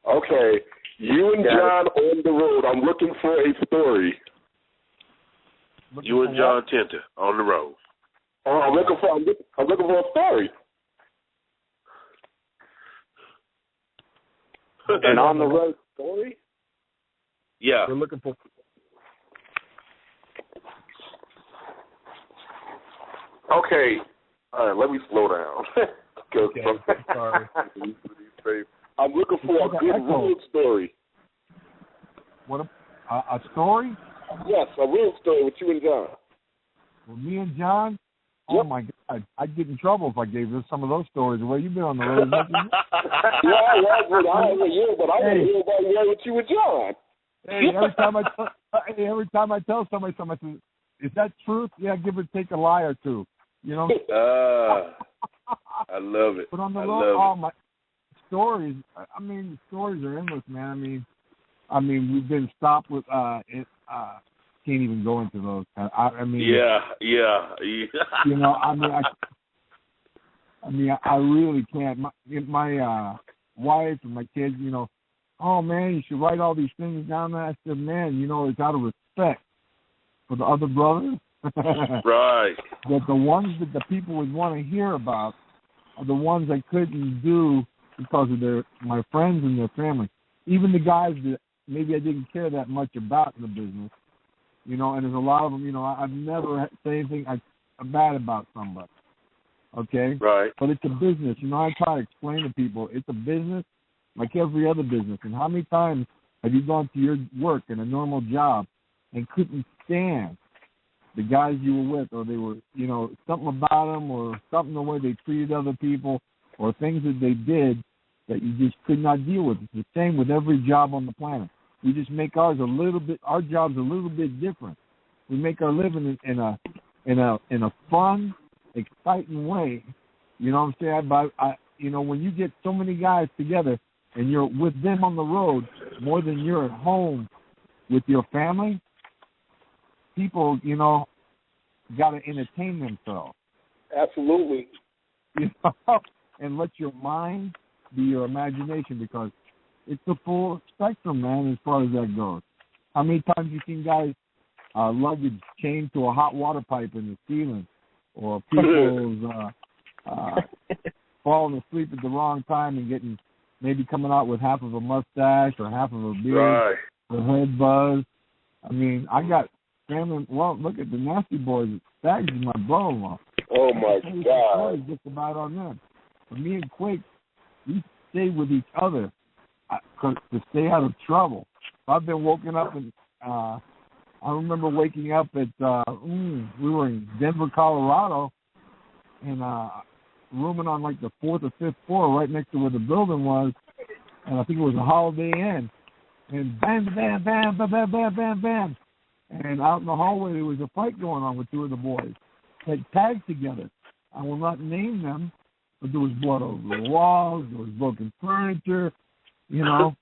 Okay. You and John on the road. I'm looking for a story. You and John Tenta on the road. Oh, I'm looking for a story. An on the road story? Yeah. We're looking for. Okay. All right, let me slow down. Okay, sorry. I'm looking for a good real story. What a story? Yes, a real story with you and John. With me and John? Oh, my God. I'd get in trouble if I gave you some of those stories. Well, you've been on the road. But I want to hear about you with you and John. Hey, every time I tell somebody something, I say, is that truth? Yeah, give or take a lie or two. You know? I love it. But on the road, my stories, I mean, the stories are endless, man. I mean, we've been stopped with, can't even go into those. I mean, yeah. You know, I really can't. My wife and my kids, you know, oh man, you should write all these things down there. I said, man, you know, it's out of respect for the other brothers. Right. That the ones that the people would want to hear about are the ones I couldn't do because of my friends and their family. Even the guys that maybe I didn't care that much about in the business, you know, and there's a lot of them, you know, I've never said anything bad about somebody, okay? Right. But it's a business. You know, I try to explain to people, it's a business like every other business. And how many times have you gone to your work in a normal job and couldn't stand the guys you were with, or they were, you know, something about them or something the way they treated other people or things that they did that you just could not deal with. It's the same with every job on the planet. We just make our jobs a little bit different. We make our living in a fun, exciting way. You know what I'm saying? You know, when you get so many guys together and you're with them on the road more than you're at home with your family, people, you know, got to entertain themselves. Absolutely. You know, and let your mind be your imagination, because it's the full spectrum, man, as far as that goes. How many times you seen guys luggage chained to a hot water pipe in the ceiling, or people's falling asleep at the wrong time and maybe coming out with half of a mustache or half of a beard, or head buzz. I mean, I got family. Well, look at the Nasty Boys. Stags is my brother-in-law. Oh my God! Just about on them. But me and Quake, we stay with each other to stay out of trouble. I've been woken up and I remember waking up at we were in Denver, Colorado, and rooming on like the 4th or 5th floor, right next to where the building was, and I think it was a Holiday Inn. And bam, bam, bam, bam, bam, bam, bam, bam. And out in the hallway, there was a fight going on with two of the boys. They tagged together. I will not name them, but there was blood over the walls. There was broken furniture, you know.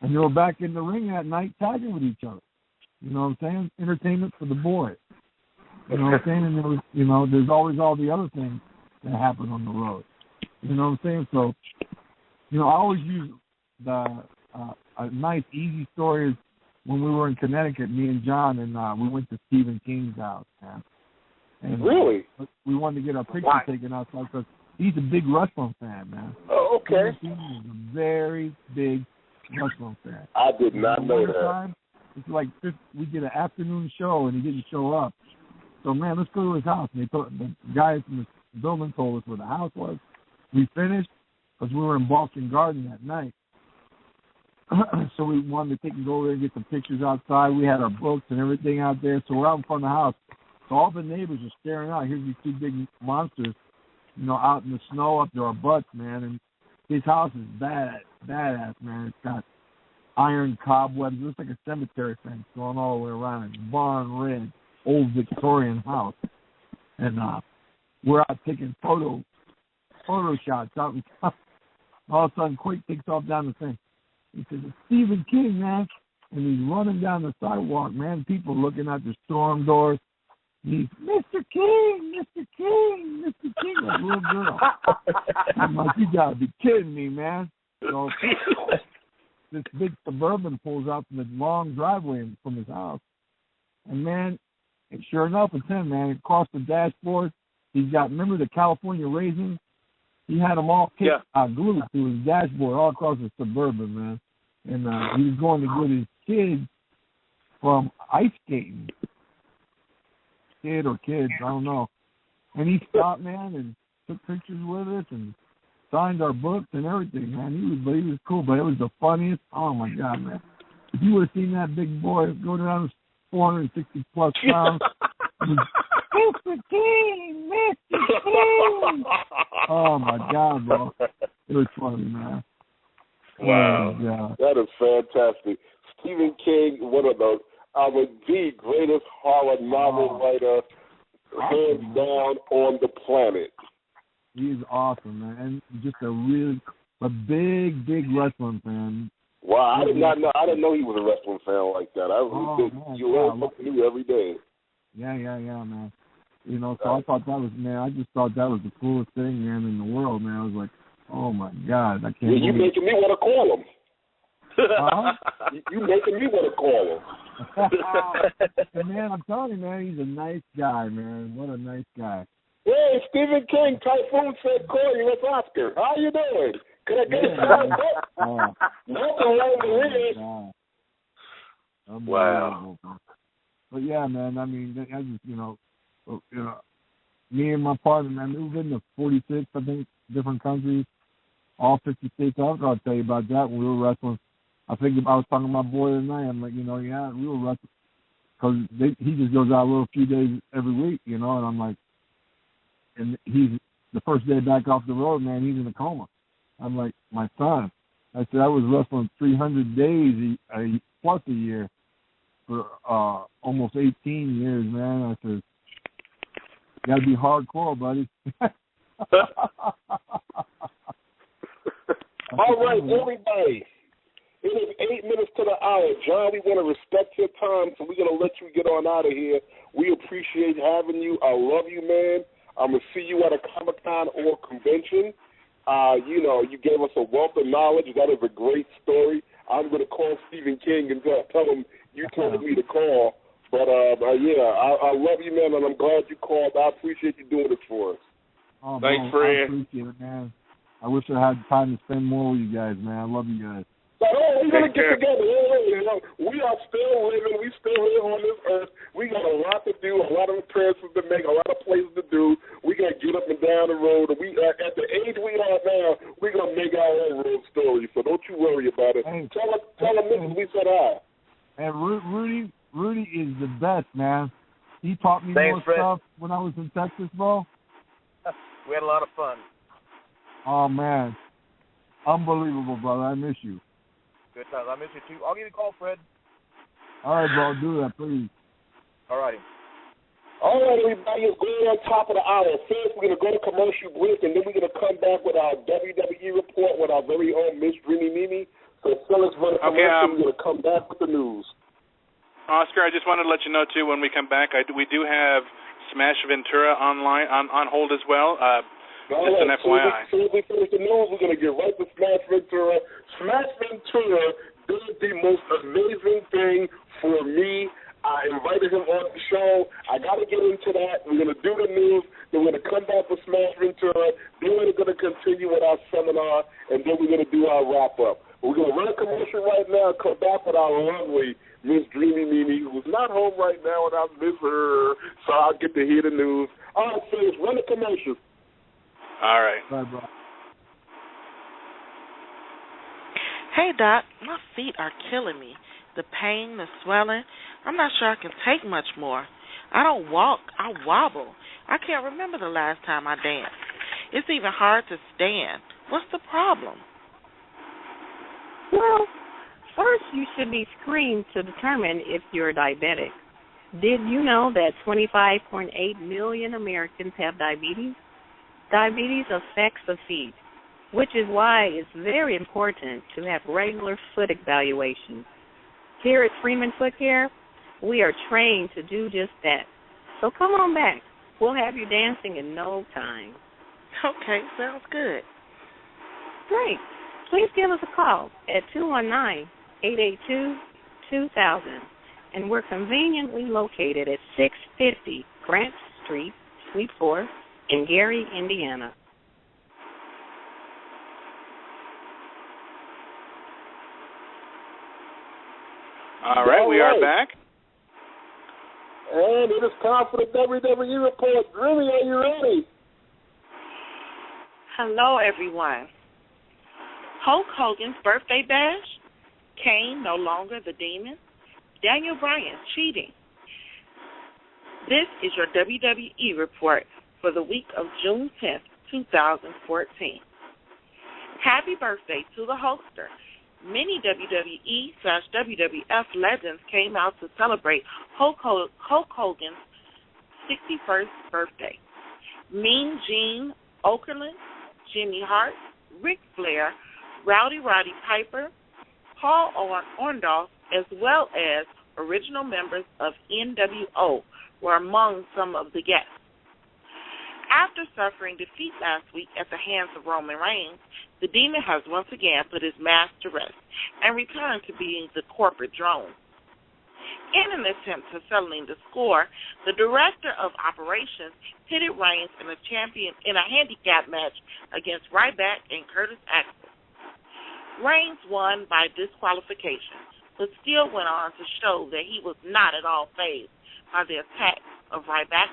And they were back in the ring that night tagging with each other. You know what I'm saying? Entertainment for the boys. You know what I'm saying? And there was, you know, there's always all the other things that happen on the road. You know what I'm saying? So, you know, I always use a nice, easy story is when we were in Connecticut, me and John, and we went to Stephen King's house, man. And, really? We wanted to get our picture taken outside because he's a big wrestling fan, man. Oh, okay. Stephen King is a very big wrestling fan. I did not know that. Time, it's like we did an afternoon show, and he didn't show up. So, man, let's go to his house. And the guy from the building told us where the house was. We finished because we were in Boston Garden that night. So we wanted to take and go over there and get some pictures outside. We had our books and everything out there. So we're out in front of the house. So all the neighbors are staring out. Here's these two big monsters, you know, out in the snow up to our butts, man. And his house is badass, man. It's got iron cobwebs. It looks like a cemetery fence going all the way around it. Barn red, old Victorian house. And we're out taking photo shots out in front. All of a sudden, Quake takes off down the thing. He says, it's Stephen King, man. And he's running down the sidewalk, man. People looking at the storm doors. He's, Mr. King, Mr. King, Mr. King, like a little girl. I'm like, you got to be kidding me, man. So this big Suburban pulls out from the long driveway from his house. And, man, and sure enough, it's him, man. Across the dashboard, he's got, remember the California raisins? he had them all glued to his dashboard all across the Suburban, man. And he was going to get his kids from ice skating. Kid or kids, I don't know. And he stopped, man, and took pictures with us and signed our books and everything, man. He was cool, but it was the funniest. Oh, my God, man. If you would have seen that big boy go down 460-plus pounds. Mr. King! Mr. King! Oh, my God, bro. It was funny, man. Wow. That is fantastic. Stephen King, one of the greatest horror novel writer, hands down, on the planet. He's awesome, man. And just a big wrestling fan. Wow, I did not know. I didn't know he was a wrestling fan like that. I really did. You learn something new every day. Yeah, man. You know, so I thought that was, man, I just thought that was the coolest thing, man, in the world, man. I was like, oh, my God, I can't believe you making me want to call him. You making me want to call him. And, man, I'm telling you, man, he's a nice guy, man. What a nice guy. Hey, Stephen King, Typhoon said call you. It's Oscar. How you doing? Can I get a shout out? Nothing wrong with it. Wow. But, yeah, man, I mean, I just, me and my partner, man, we've been to 46, I think, different countries, all 50 states. I'll tell you about that when we were wrestling. I was talking to my boy tonight. I'm like, we were wrestling. Because he just goes out a little few days every week, and I'm like, and he's, the first day back off the road, man, he's in a coma. I'm like, my son. I said, I was wrestling 300 days plus a year for almost 18 years, man. I said, you got to be hardcore, buddy. All right, everybody. It is 8 minutes to the hour. John, we want to respect your time, so we're going to let you get on out of here. We appreciate having you. I love you, man. I'm going to see you at a Comic-Con or convention. You gave us a wealth of knowledge. That is a great story. I'm going to call Stephen King and tell him you told me to call. But, I love you, man, and I'm glad you called. I appreciate you doing it for us. Oh, thanks, bro, friend. I appreciate it, man. I wish I had time to spend more with you guys, man. I love you guys. We're going to get together. We are still living. We still live on this earth. We got a lot to do, a lot of appearances to make, a lot of places to do. We got to get up and down the road. And we at the age we are now, we're going to make our own road story. So don't you worry about it. Hey, tell them we said hi. And Rudy is the best, man. He taught me more stuff when I was in Texas, bro. We had a lot of fun. Oh, man. Unbelievable, brother. I miss you. Good times. I miss you, too. I'll give you a call, Fred. All right, bro. Do that, please. All righty. All right, everybody. It's going on top of the hour. First, we're going to go to commercial break, and then we're going to come back with our WWE report with our very own Miss Dreamy Mimi. So, Phyllis, we're going to come back with the news. Oscar, I just wanted to let you know, too, when we come back, we do have Smash Ventura online on hold as well. Just an FYI. As soon as we finish the news, we're going to get right to Smash Ventura. Smash Ventura did the most amazing thing for me. I invited him on the show. I got to get into that. We're going to do the news. Then we're going to come back with Smash Ventura. Then we're going to continue with our seminar. And then we're going to do our wrap-up. We're going to run a commercial right now and come back with our lovely Miss Dreamy Mimi, who's not home right now, and I miss her. So I'll get to hear the news. All right, so let's run a commercial. All right. Bye, bro. Hey, Doc, my feet are killing me. The pain, the swelling. I'm not sure I can take much more. I don't walk. I wobble. I can't remember the last time I danced. It's even hard to stand. What's the problem? Well, first you should be screened to determine if you're diabetic. Did you know that 25.8 million Americans have diabetes? Diabetes affects the feet, which is why it's very important to have regular foot evaluations. Here at Freeman Foot Care, we are trained to do just that. So come on back. We'll have you dancing in no time. Okay, sounds good. Great. Please give us a call at 219-882-2000, and we're conveniently located at 650 Grant Street, Suite 4, in Gary, Indiana. All right, we are back. And it is time for the WWE report. Dreamy, are you ready? Hello, everyone. Hulk Hogan's birthday bash, Kane no longer the demon, Daniel Bryan cheating. This is your WWE report for the week of June 10th, 2014. Happy birthday to the Hulkster. Many WWE/WWF legends came out to celebrate Hulk Hogan's 61st birthday. Mean Gene Okerlund, Jimmy Hart, Ric Flair, Rowdy Roddy Piper, Paul Orndorff, as well as original members of NWO were among some of the guests. After suffering defeat last week at the hands of Roman Reigns, the Demon has once again put his mask to rest and returned to being the corporate drone. In an attempt to settling the score, the director of operations pitted Reigns in a handicap match against Ryback and Curtis Axel. Reigns won by disqualification, but still went on to show that he was not at all fazed by the attack of Ryback.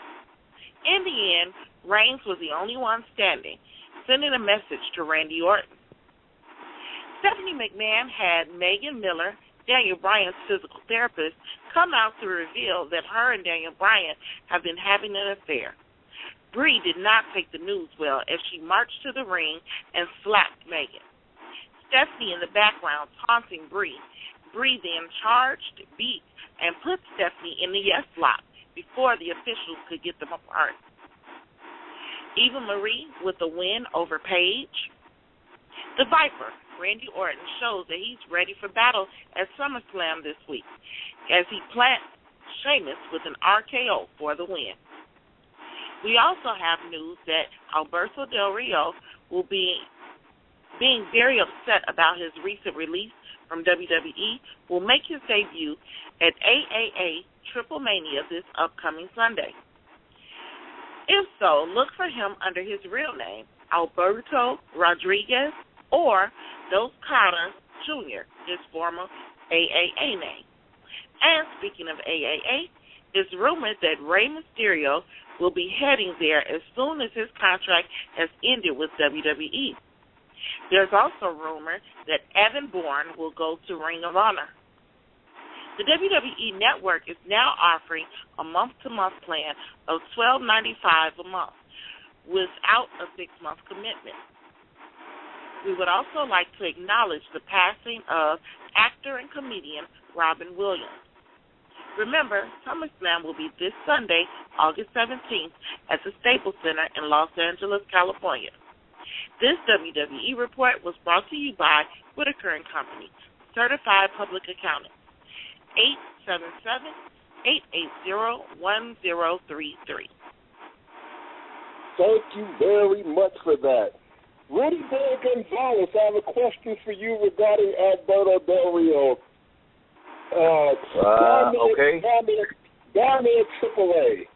In the end, Reigns was the only one standing, sending a message to Randy Orton. Stephanie McMahon had Megan Miller, Daniel Bryan's physical therapist, come out to reveal that her and Daniel Bryan have been having an affair. Brie did not take the news well as she marched to the ring and slapped Megan. Stephanie in the background taunting Brie. Brie then charged, beat, and put Stephanie in the yes lock before the officials could get them apart. Eva Marie with the win over Paige. The Viper, Randy Orton, shows that he's ready for battle at SummerSlam this week as he plants Sheamus with an RKO for the win. We also have news that Alberto Del Rio will be being very upset about his recent release from WWE, will make his debut at AAA Triple Mania this upcoming Sunday. If so, look for him under his real name, Alberto Rodriguez, or Dos Caras Jr., his former AAA name. And speaking of AAA, it's rumored that Rey Mysterio will be heading there as soon as his contract has ended with WWE. There's also rumor that Evan Bourne will go to Ring of Honor. The WWE Network is now offering a month-to-month plan of $12.95 a month without a 6-month commitment. We would also like to acknowledge the passing of actor and comedian Robin Williams. Remember, SummerSlam will be this Sunday, August 17th, at the Staples Center in Los Angeles, California. This WWE report was brought to you by Whitaker & Company, Certified Public Accountant, 877-880-1033. Thank you very much for that. Rudy Bear Gonzalez, I have a question for you regarding Alberto Del Rio. Okay. Down there at AAA,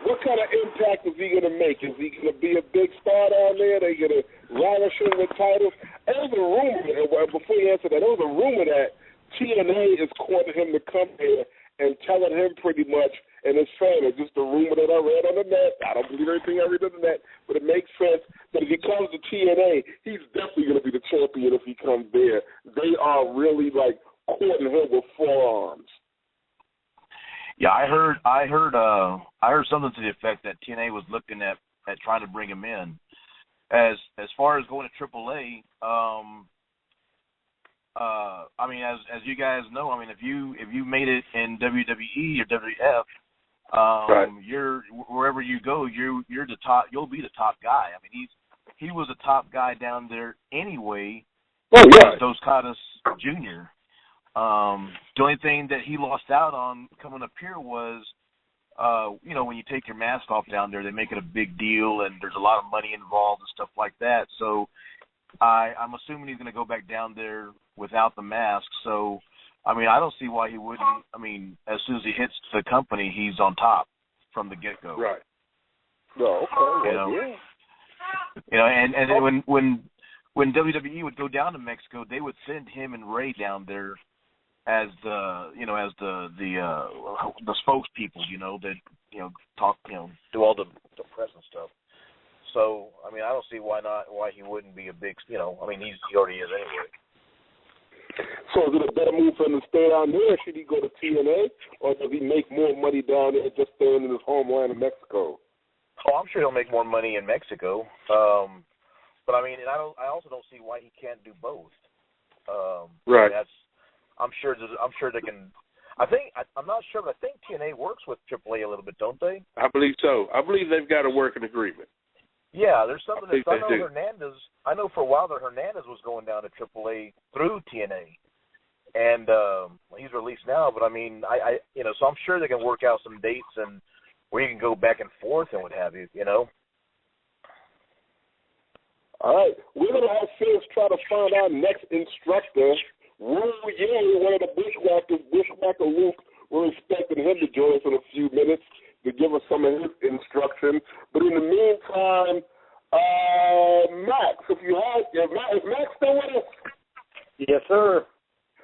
what kind of impact is he going to make? Is he going to be a big star down there? Are they going to relish him with titles? There was a rumor, before you answer that, there was a rumor that TNA is courting him to come here and telling him pretty much, and his fan, it's just a rumor that I read on the net. I don't believe anything I read on the net, but it makes sense that if he comes to TNA, he's definitely going to be the champion if he comes there. They are really, courting him with forearms. Yeah, I heard something to the effect that TNA was looking at trying to bring him in. As far as going to AAA, I mean, as you guys know, I mean, if you made it in WWE or WWF, right. You're wherever you go, you're the top. You'll be the top guy. I mean, he was a top guy down there anyway. Oh yeah, Dos Caras Jr. The only thing that he lost out on coming up here was, when you take your mask off down there, they make it a big deal, and there's a lot of money involved and stuff like that. So I'm assuming he's going to go back down there without the mask. So, I mean, I don't see why he wouldn't. I mean, as soon as he hits the company, he's on top from the get-go. Right. No, okay. Yeah. And when WWE would go down to Mexico, they would send him and Ray down there as the spokespeople, that talk, do all the press and stuff. So I mean, I don't see why he wouldn't be a big, he already is anyway. So is it a better move for him to stay down there, or should he go to TNA, or does he make more money down there just staying in his homeland of Mexico? Oh, I'm sure he'll make more money in Mexico. But I mean, and I also don't see why he can't do both. Right. I'm sure they can. I'm not sure, but I think TNA works with AAA a little bit, don't they? I believe so. I believe they've got a working agreement. Yeah, there's something that I know do. Hernandez. I know for a while that Hernandez was going down to AAA through TNA, and he's released now. But I mean, so I'm sure they can work out some dates and where you can go back and forth and what have you. All right, we're going to have Fizz try to find our next instructor. Wu Yang, one of the Bushwhacker Luke. We're expecting him to join us in a few minutes to give us some of his instruction. But in the meantime, Max, is Max still with us? Yes, sir.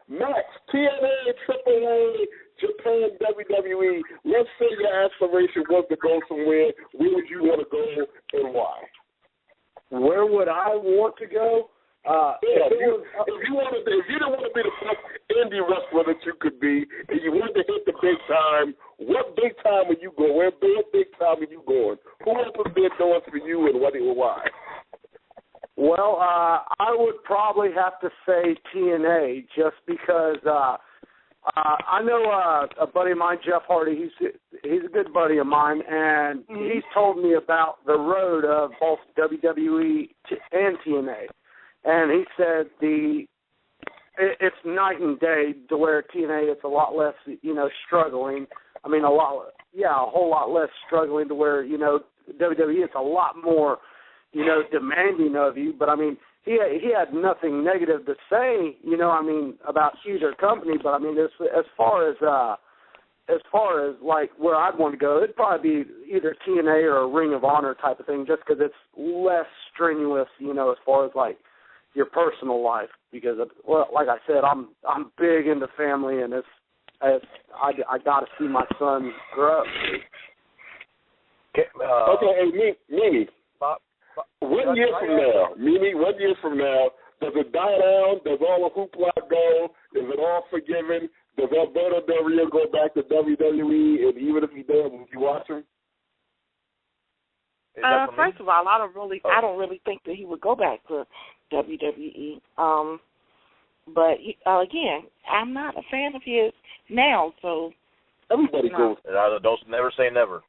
Max, TNA, AAA, Japan, WWE. Let's say your aspiration was to go somewhere. Where would you want to go and why? Where would I want to go? If you didn't want to be the best indie wrestler that you could be, and you wanted to hit the big time, what big time are you going? Where big time are you going? Who opened big doors for you, and what and why? Well, I would probably have to say TNA, just because I know a buddy of mine, Jeff Hardy. He's a good buddy of mine, and he's told me about the road of both WWE and TNA. And he said it's night and day to where TNA it's a lot less, struggling. I mean, a whole lot less struggling to where, WWE it's a lot more, demanding of you. But I mean, he had nothing negative to say, about either company. But I mean, as far as like where I'd want to go, it'd probably be either TNA or a Ring of Honor type of thing, just because it's less strenuous, as far as like your personal life, because like I said, I'm big into family, and I got to see my son grow up. Okay, hey, Mimi. One year from now, does it die down? Does all the hoopla go? Is it all forgiven? Does Alberto Del Rio go back to WWE? And even if he does, would you watch him? First of all, I don't really think that he would go back to WWE. But again, I'm not a fan of his now, so everybody goes. Don't never say never.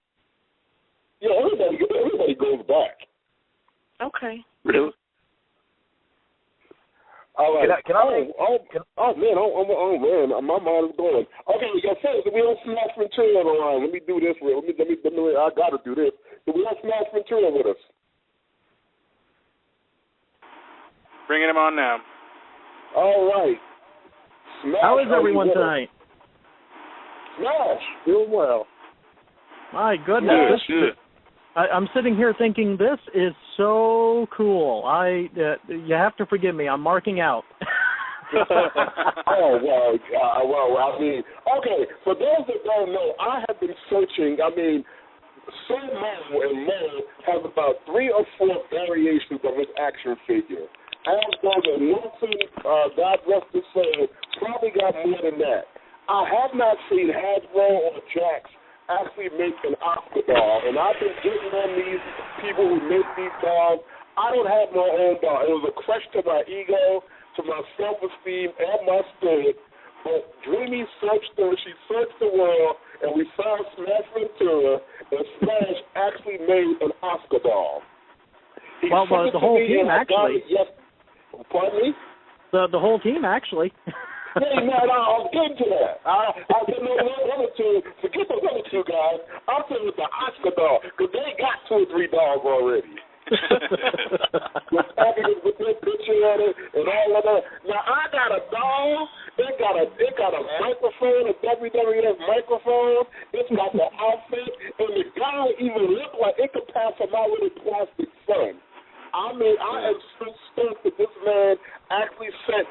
Yeah, everybody goes back. Okay. Really? All right. Man, my mind is going. Okay, you said we don't Smash Ventura on the line. Let me do this. I got to do this. Do we have Smash Ventura with us? Bringing him on now. All right. Smash, how is everyone tonight? Smash. Doing well. My goodness. Good. I'm sitting here thinking this is so cool. You have to forgive me. I'm marking out. Oh, well, I mean, okay, for those that don't know, I have been searching. I mean, Mo and Mo have about 3 or 4 variations of his action figure. As though the Wilson, God rest his soul, probably got more than that. I have not seen Hasbro or Jax actually make an Oscar doll, and I've been getting on these people who make these dolls. I don't have my own doll. It was a crush to my ego, to my self-esteem, and my spirit. But Dreamy searched the world, and we found Smash Ventura, and Smash actually made an Oscar doll. Well, the whole team actually. Yes. Pardon me? The whole team actually. Hey, man, I'll get into that. I'll get those other two. Forget those other 2 guys. I'm saying with the Oscar doll, because they got 2 or 3 dolls already. With packages with their picture on it and all of that. Now, I got a doll. It got a microphone, a WWF microphone. It's got the outfit, and the guy even looked like it could pass for my little plastic son. I mean, I am so stoked that this man actually set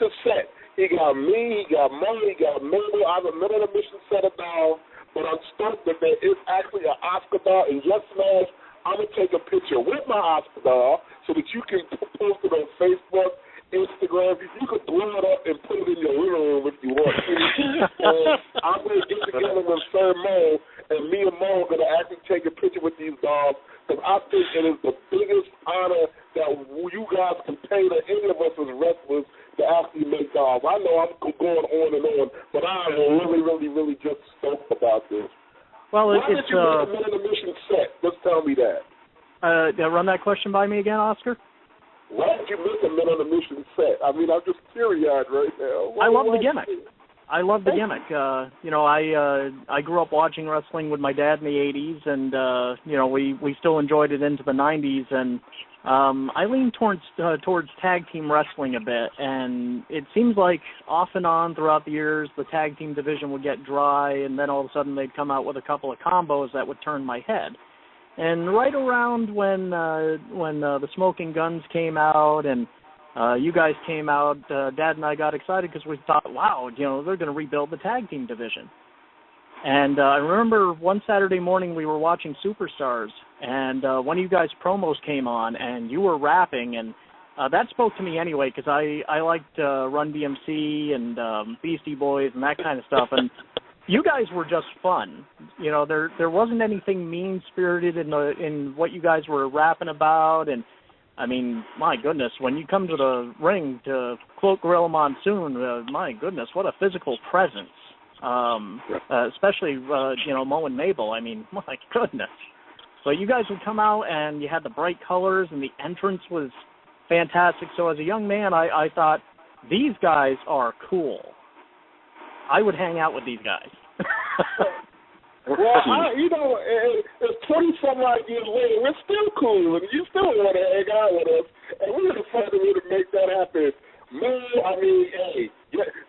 the set. He got me, he got Mo, he got Mabel. I have a middle of the mission set of doll, but I'm stoked that there is actually an Oscar doll. And yes, man, I'm going to take a picture with my Oscar doll so that you can post it on Facebook, Instagram. You could blow it up and put it in your living room if you want to. And I'm going to get together with Sir Mo, and me and Mo are going to actually take a picture with these dolls, because I think it is the biggest honor that you guys can pay to any of us as wrestlers to actually make dolls. I know I'm going on and on, but I'm really, really, really just stoked about this. Well, Why did you make a Men on a Mission set? Just tell me that. Run that question by me again, Oscar. Why did you make a Men on a Mission set? I mean, I'm just teary-eyed right now. I love the gimmick. I love the gimmick. I grew up watching wrestling with my dad in the 80s, and we still enjoyed it into the 90s, and I lean towards tag team wrestling a bit, and it seems like off and on throughout the years the tag team division would get dry, and then all of a sudden they'd come out with a couple of combos that would turn my head. And right around when the Smoking Guns came out and you guys came out, Dad and I got excited because we thought, wow, they're going to rebuild the tag team division. And I remember one Saturday morning we were watching Superstars, and one of you guys' promos came on, and you were rapping, and that spoke to me anyway because I liked Run DMC and Beastie Boys and that kind of stuff, and you guys were just fun. There wasn't anything mean-spirited in what you guys were rapping about, and I mean, my goodness, when you come to the ring to quote Gorilla Monsoon, my goodness, what a physical presence. Especially, Mo and Mabel. I mean, my goodness. But you guys would come out and you had the bright colors and the entrance was fantastic. So as a young man, I thought, these guys are cool. I would hang out with these guys. Well, it's 20-some odd years later, we're still cool, and you still want to hang out with us, and we're going to find a way to make that happen. Man, I mean, hey,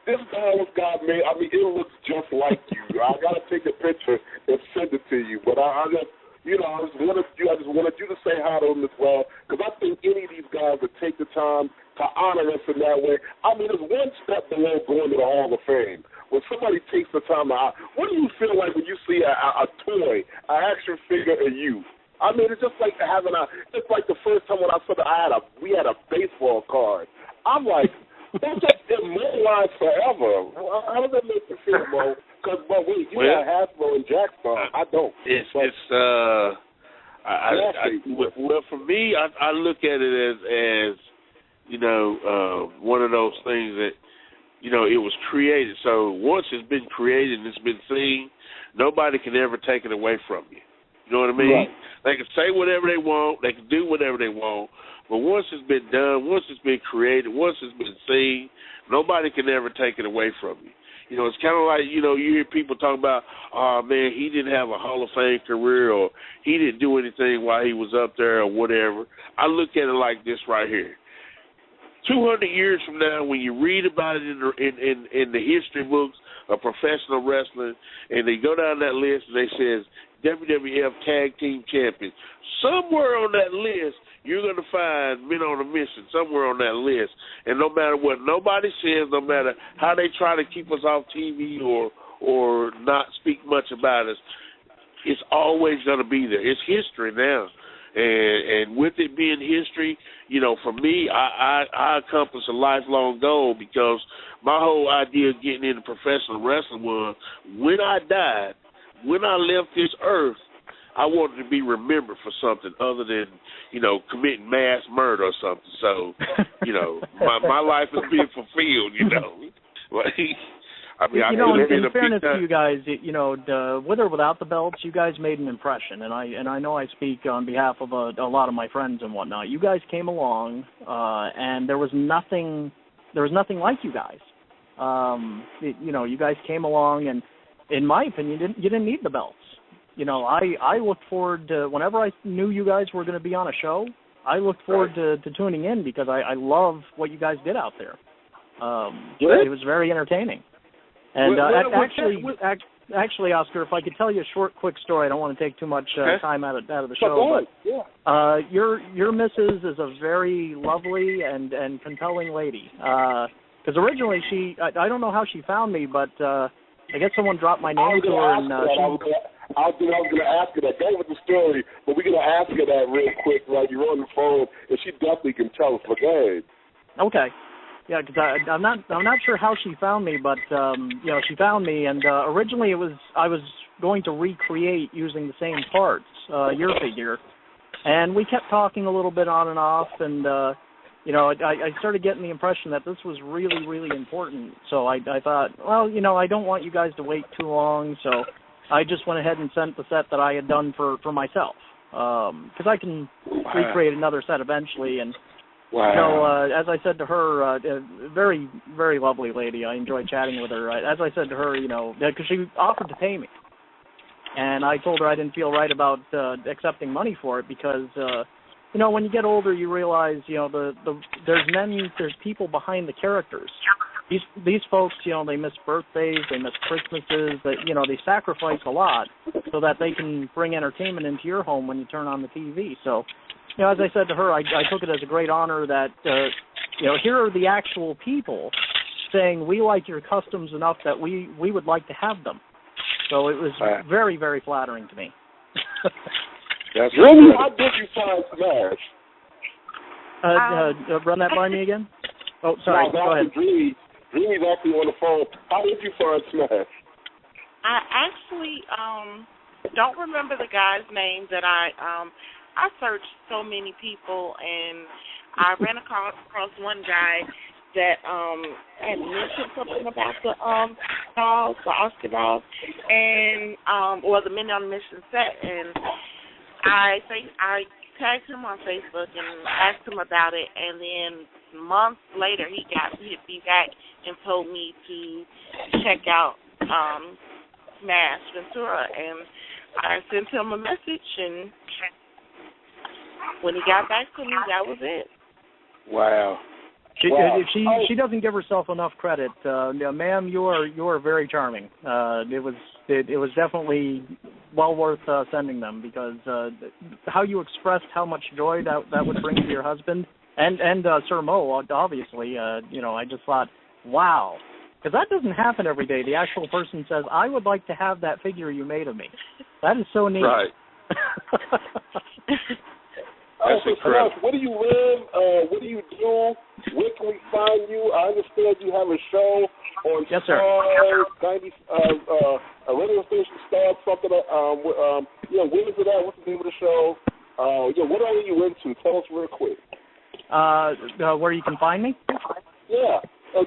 this guy was God made. I mean, it looks just like you. I got to take a picture and send it to you, but I just wanted you to say hi to him as well, because I think any of these guys would take the time to honor us in that way. I mean, it's one step below going to the Hall of Fame. When somebody takes the time out, what do you feel like when you see a toy, an action figure of you? I mean, it's just like it's like the first time when I saw we had a baseball card. I'm like, that's just immortalized forever. How does that make you feel, Mo? Because, wait, you got Hasbro and Jackson. I don't. Well, for me, I look at it as one of those things that, it was created. So once it's been created and it's been seen, nobody can ever take it away from you. You know what I mean? Right. They can say whatever they want. They can do whatever they want. But once it's been done, once it's been created, once it's been seen, nobody can ever take it away from you. It's kind of like, you hear people talk about, oh, man, he didn't have a Hall of Fame career, or he didn't do anything while he was up there or whatever. I look at it like this right here. 200 years from now, when you read about it in the history books of professional wrestling, and they go down that list and they says WWF Tag Team Champions, somewhere on that list you're going to find Men on a Mission, somewhere on that list. And no matter what nobody says, no matter how they try to keep us off TV or not speak much about us, it's always going to be there. It's history now. And with it being history, for me, I accomplished a lifelong goal, because my whole idea of getting into professional wrestling was, when I died, when I left this earth, I wanted to be remembered for something other than, committing mass murder or something. So, my life is being fulfilled, I mean, in fairness to you guys, with or without the belts, you guys made an impression, and I know I speak on behalf of a lot of my friends and whatnot. You guys came along, and there was nothing like you guys. You guys came along, and in my opinion, you didn't need the belts. I looked forward to, whenever I knew you guys were going to be on a show, I looked forward to tuning in, because I love what you guys did out there. It was very entertaining. And actually, Oscar, if I could tell you a short, quick story, I don't want to take too much time out of the show. But your missus is a very lovely and compelling lady. Because Because originally I don't know how she found me, but I guess someone dropped my name to her, and I was going to ask her that. That was the story, but we're going to ask her that real quick while you're on the phone, and she definitely can tell us. But go ahead. Okay. Yeah, because I'm not sure how she found me, but she found me, and originally I was going to recreate using the same parts, your figure, and we kept talking a little bit on and off, and I started getting the impression that this was really, really important. So I thought, well, I don't want you guys to wait too long, so I just went ahead and sent the set that I had done for myself, because I can recreate another set eventually. And as I said to her, very, very lovely lady. I enjoyed chatting with her. As I said to her, because she offered to pay me, and I told her I didn't feel right about accepting money for it because, when you get older, you realize, there's people behind the characters. These folks, they miss birthdays, they miss Christmases, they sacrifice a lot so that they can bring entertainment into your home when you turn on the TV. So, as I said to her, I took it as a great honor that, here are the actual people saying we like your customs enough that we would like to have them. So it was very, very flattering to me. That's really how did you find Smash? Run that by me again? Oh, sorry. No, go ahead. Dreamy's actually on the phone. How did you find Smash? I actually don't remember the guy's name that I searched so many people, and I ran across one guy that had mentioned something about the dolls, the Oscar dolls, and the Men on a Mission set, and I tagged him on Facebook and asked him about it, and then months later he hit me back and told me to check out Smash Ventura, and I sent him a message, and when he got back to me, that was it. Wow. She doesn't give herself enough credit, ma'am. You are very charming. It was definitely well worth sending them because how you expressed how much joy that would bring to your husband and Sir Mo, obviously. I just thought, wow, because that doesn't happen every day. The actual person says, "I would like to have that figure you made of me." That is so neat. Right. That's incredible. Where do you live? What do you do? Where can we find you? I understand you have a show on Star 90, a radio station, Star something. Where is it at? What's the name of the show? What are you into? Tell us real quick. Where you can find me? Yeah.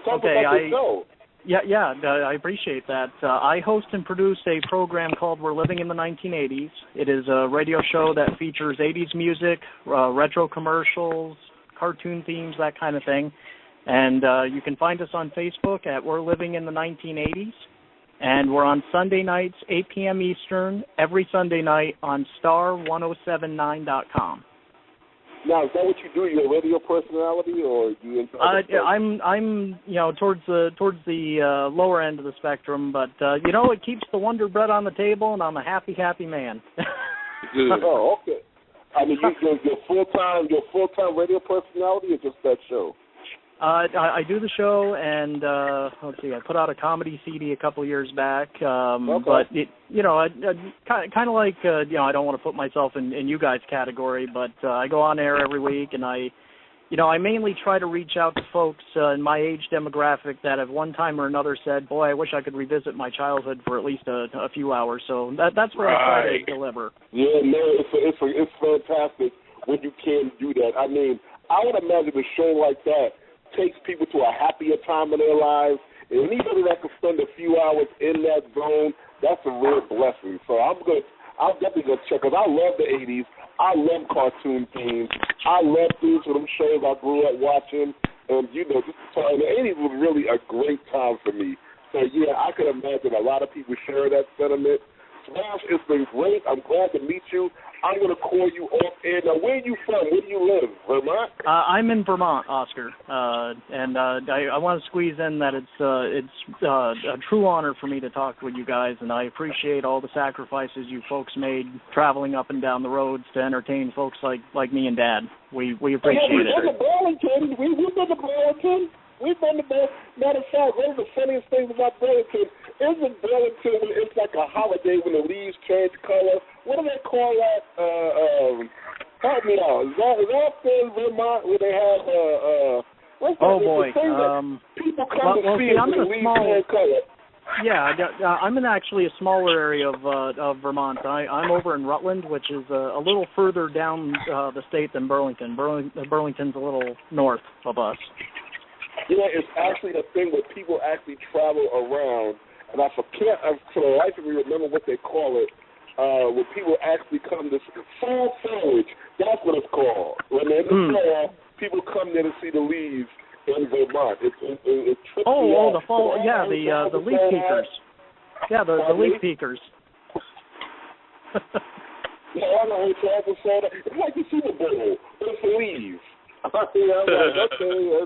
Talk about your show. Yeah, I appreciate that. I host and produce a program called We're Living in the 1980s. It is a radio show that features 80s music, retro commercials, cartoon themes, that kind of thing. And you can find us on Facebook at We're Living in the 1980s. And we're on Sunday nights, 8 p.m. Eastern, every Sunday night on star1079.com. Now, is that what you do? You're a radio personality, or you into I'm towards the lower end of the spectrum, but it keeps the Wonder Bread on the table, and I'm a happy man. Oh, okay. I mean, your full time radio personality, or just that show? I do the show, and let's see, I put out a comedy CD a couple of years back. But it, kind of like I don't want to put myself in you guys' category, but I go on air every week, and I mainly try to reach out to folks in my age demographic that have one time or another said, "Boy, I wish I could revisit my childhood for at least a few hours." So that's what I try to deliver. Yeah, no, it's fantastic when you can do that. I mean, I would imagine a show like that takes people to a happier time in their lives, and anybody that can spend a few hours in that zone, that's a real blessing. So I'm definitely gonna check, because I love the 80s. I love cartoon themes. I love these for them shows I grew up watching, and the 80s was really a great time for me. So yeah, I could imagine a lot of people share that sentiment. Smash, it's been great. I'm glad to meet you. I'm going to call you off air. Now, where are you from? Where do you live? Vermont? I'm in Vermont, Oscar, and I want to squeeze in that it's a true honor for me to talk with you guys, and I appreciate all the sacrifices you folks made traveling up and down the roads to entertain folks like me and Dad. We appreciate it. We've been to Burlington. We've done the best. Matter of fact, one of the funniest things about Burlington isn't Burlington when it's like a holiday when the leaves change color. What do they call that? Help me out. Is that up there in Vermont where they have what's that? Oh boy. People come to see when the leaves change color. Yeah, I'm in actually a smaller area of Vermont. I'm over in Rutland, which is a little further down the state than Burlington. Burlington's a little north of us. Yeah, it's actually a thing where people actually travel around, and I forget for the life of me remember what they call it. When people actually come to fall foliage, that's what it's called. When they're in the fall, people come there to see the leaves in Vermont. It trips me out. The fall, yeah, the leaf peekers. Yeah, the leaf peekers. Yeah, I know it's like the Super Bowl, but it's the leaves. Yeah, okay,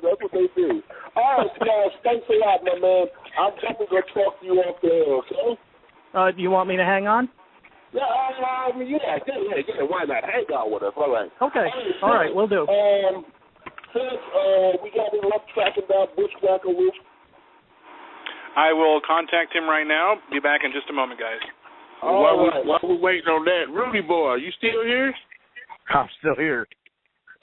that's what they do. All right, guys, thanks a lot, my man. I'm definitely going to talk to you off there, okay? Do you want me to hang on? Yeah, why not? Hang out with us, all right. Okay, all right, we'll do. We got any luck tracking down Bushwhacker Luke? I will contact him right now. Be back in just a moment, guys. While we're waiting on that, Rudy boy, you still here? I'm still here.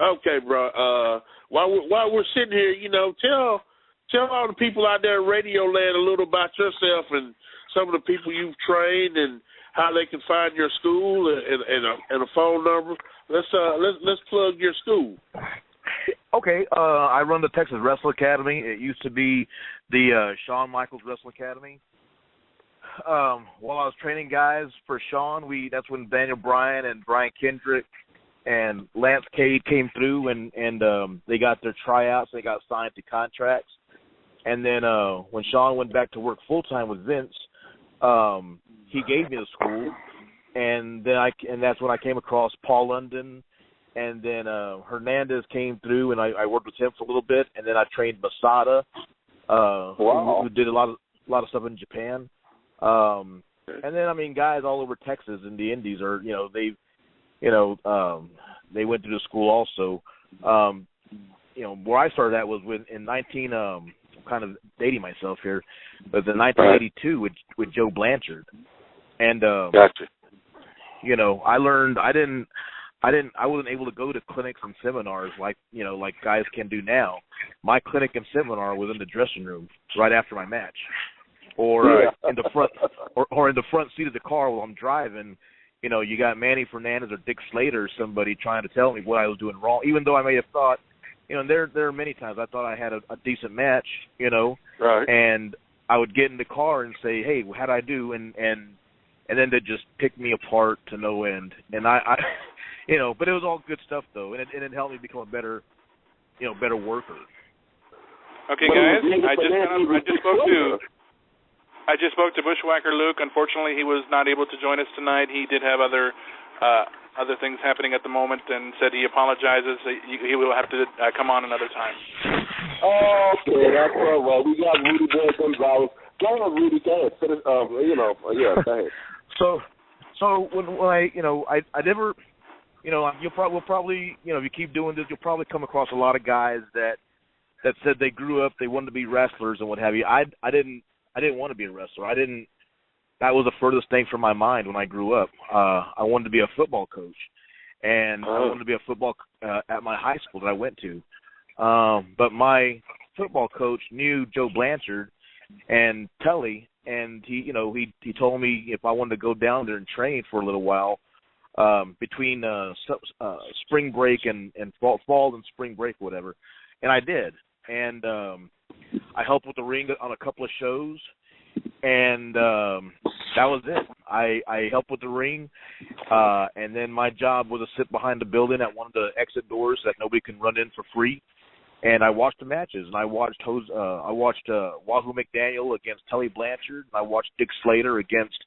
Okay, bro. While we're sitting here, tell all the people out there in Radio Land a little about yourself and some of the people you've trained and how they can find your school and a phone number. Let's plug your school. Okay, I run the Texas Wrestle Academy. It used to be the Shawn Michaels Wrestle Academy. While I was training guys for Shawn, that's when Daniel Bryan and Brian Kendrick and Lance Cade came through, and they got their tryouts. They got signed to contracts. And then when Shawn went back to work full-time with Vince, he gave me the school. And that's when I came across Paul London. And then Hernandez came through, and I worked with him for a little bit. And then I trained Masada, who did a lot of stuff in Japan. And then, guys all over Texas and the Indies are, they went to the school also. Where I started at was in 19, I'm kind of dating myself here, but in 1982 with Joe Blanchard. And, gotcha. I learned, I wasn't able to go to clinics and seminars like guys can do now. My clinic and seminar was in the dressing room right after my match, or in the front, or in the front seat of the car while I'm driving. You got Manny Fernandez or Dick Slater or somebody trying to tell me what I was doing wrong, even though I may have thought, there are many times I thought I had a decent match, right. And I would get in the car and say, hey, how'd I do? And then they'd just pick me apart to no end. And I but it was all good stuff though, and it helped me become a better worker. Okay, guys, I just spoke to Bushwhacker Luke. Unfortunately, he was not able to join us tonight. He did have other things happening at the moment, and said he apologizes. He will have to come on another time. Okay, that's all right. We got Rudy Boy Gonzalez. Go on, Rudy. Go ahead. Go ahead. So when I never. We'll probably, if you keep doing this, you'll probably come across a lot of guys that said they grew up, they wanted to be wrestlers and what have you. I didn't want to be a wrestler. That was the furthest thing from my mind when I grew up. I wanted to be a football coach, and I wanted to be a football at my high school that I went to. But my football coach knew Joe Blanchard and Tully, and he told me if I wanted to go down there and train for a little while. Between spring break and fall and spring break, whatever, and I did, and I helped with the ring on a couple of shows, and that was it. I helped with the ring, and then my job was to sit behind the building at one of the exit doors that nobody can run in for free, and I watched the matches, and I watched Wahoo McDaniel against Tully Blanchard, and I watched Dick Slater against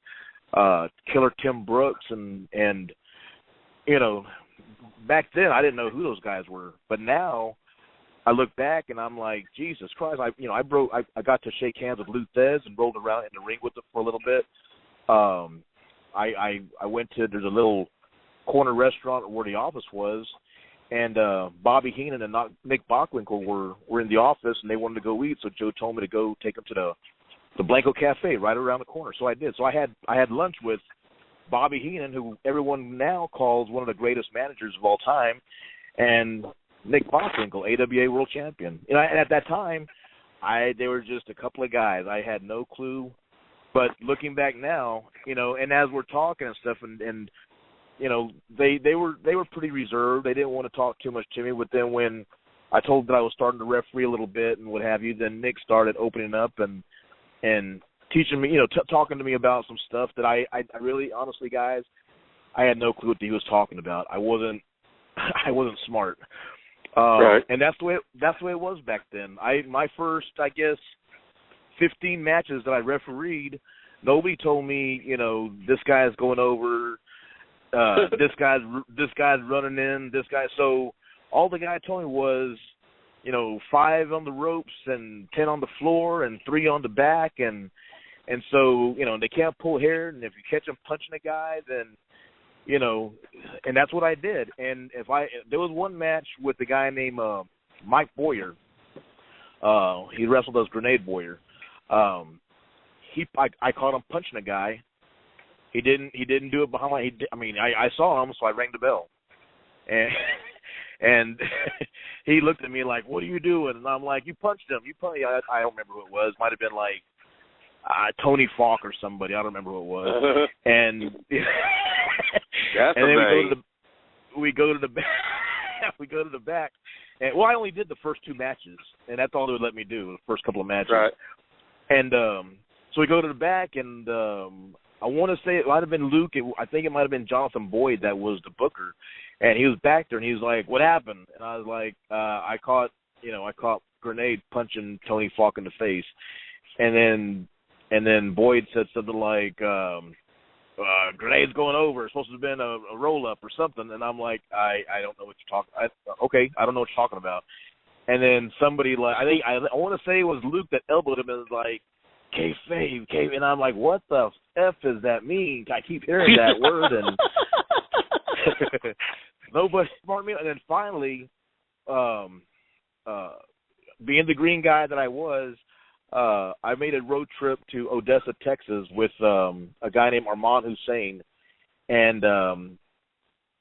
Killer Tim Brooks, and back then I didn't know who those guys were, but now I look back and I'm like, Jesus Christ! I got to shake hands with Lou Thez and rolled around in the ring with him for a little bit. I went to, there's a little corner restaurant where the office was, and Bobby Heenan and Nick Bockwinkel were in the office, and they wanted to go eat. So Joe told me to go take them to the Blanco Cafe right around the corner. So I did. So I had lunch with Bobby Heenan, who everyone now calls one of the greatest managers of all time, and Nick Bockwinkel, AWA World Champion. And at that time, they were just a couple of guys. I had no clue. But looking back now, and as we're talking and stuff, and they were pretty reserved. They didn't want to talk too much to me. But then when I told them that I was starting to referee a little bit and what have you, then Nick started opening up and teaching me, talking to me about some stuff that I really, honestly, guys, I had no clue what he was talking about. I wasn't smart. Right. And that's the way it was back then. My first, I guess, 15 matches that I refereed, nobody told me, this guy's going over, this guy's running in, this guy. So all the guy told me was, 5 on the ropes and 10 on the floor and 3 on the back, and so they can't pull hair, and if you catch them punching a guy, then and that's what I did. And there was one match with a guy named Mike Boyer. He wrestled as Grenade Boyer. I caught him punching a guy. He didn't do it behind I saw him, so I rang the bell. And he looked at me like, "What are you doing?" And I'm like, "You punched him. I don't remember who it was. Might have been like Tony Falk or somebody. I don't remember who it was. And that's and amazing. then we go to the back. We go to the back. And I only did the first 2 matches, and that's all they would let me do, the first couple of matches. Right. And so we go to the back, and I want to say it might have been Luke. I think it might have been Jonathan Boyd that was the booker, and he was back there, and he was like, "What happened?" And I was like, "I caught Grenade punching Tony Falk in the face," and then Boyd said something like, "Grenade's going over. It's supposed to have been a roll up or something," and I'm like, "I don't know what you're talking. Okay, I don't know what you're talking about." And then somebody I want to say it was Luke that elbowed him and was like, kayfabe, and I'm like, what the F does that mean? I keep hearing that word, and nobody smart me. And then finally, being the green guy that I was, I made a road trip to Odessa, Texas, with a guy named Armand Hussein, and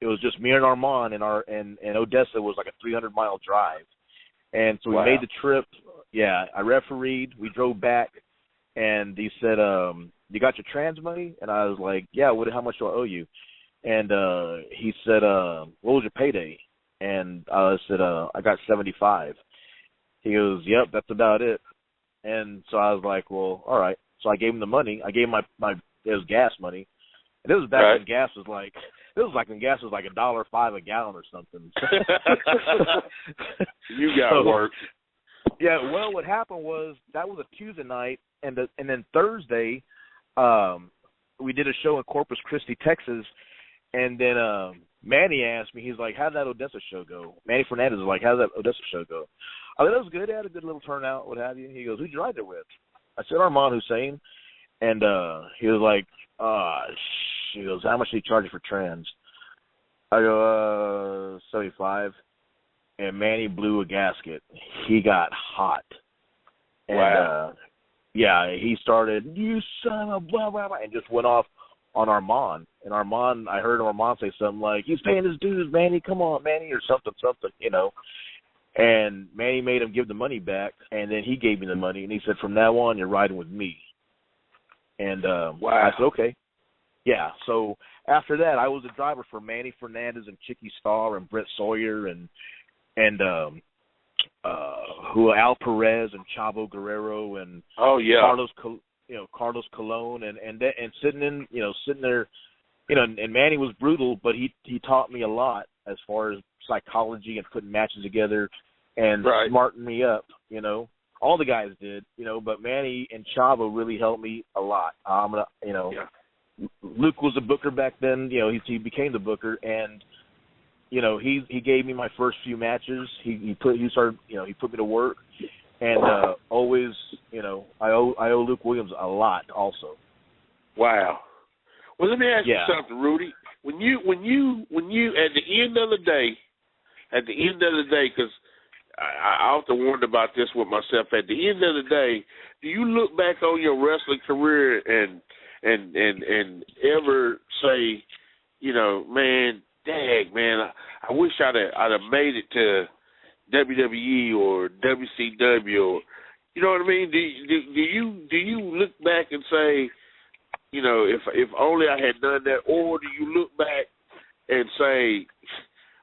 it was just me and Armand, and Odessa was like a 300-mile drive, and so we made the trip. Yeah, I refereed. We drove back. And he said, "You got your trans money?" And I was like, "Yeah, how much do I owe you?" And he said, "What was your payday?" And I said, "I got 75." He goes, "Yep, that's about it." And so I was like, "Well, all right." So I gave him the money. I gave him my it was gas money. And it was back when gas was like $1.05 a gallon or something. You got work. Yeah, well, what happened was that was a Tuesday night, and then Thursday, we did a show in Corpus Christi, Texas, and then Manny asked me, he's like, "How did that Odessa show go?" Manny Fernandez was like, "How did that Odessa show go?" I said, "It was good. It had a good little turnout, what have you." He goes, "Who'd you ride there with?" I said, "Armand Hussein," and he was like, he goes, "How much did he charge you for trans?" I go, 75. And Manny blew a gasket. He got hot. And, wow. He started, "You son of blah, blah, blah," and just went off on Armand. And Armand, I heard Armand say something like, "He's paying his dues, Manny. Come on, Manny," or something, And Manny made him give the money back, and then he gave me the money. And he said, "From now on, you're riding with me." And I said, "Okay." Yeah, so after that, I was a driver for Manny Fernandez and Chicky Starr and Brett Sawyer and Al Perez and Chavo Guerrero and Carlos Colon and sitting there, and Manny was brutal, but he taught me a lot as far as psychology and putting matches together and smartened me up, All the guys did, but Manny and Chavo really helped me a lot. Luke was a booker back then, he became the booker, and he gave me my first few matches. He put me to work, and always, I owe Luke Williams a lot also. Wow. Well, let me ask you something, Rudy. When you at the end of the day, at the end of the day, because I often wonder about this with myself. At the end of the day, do you look back on your wrestling career and ever say, you know, man, dang, man, I wish I'd have made it to WWE or WCW, or you know what I mean? Do you look back and say, you know, if only I had done that, or do you look back and say,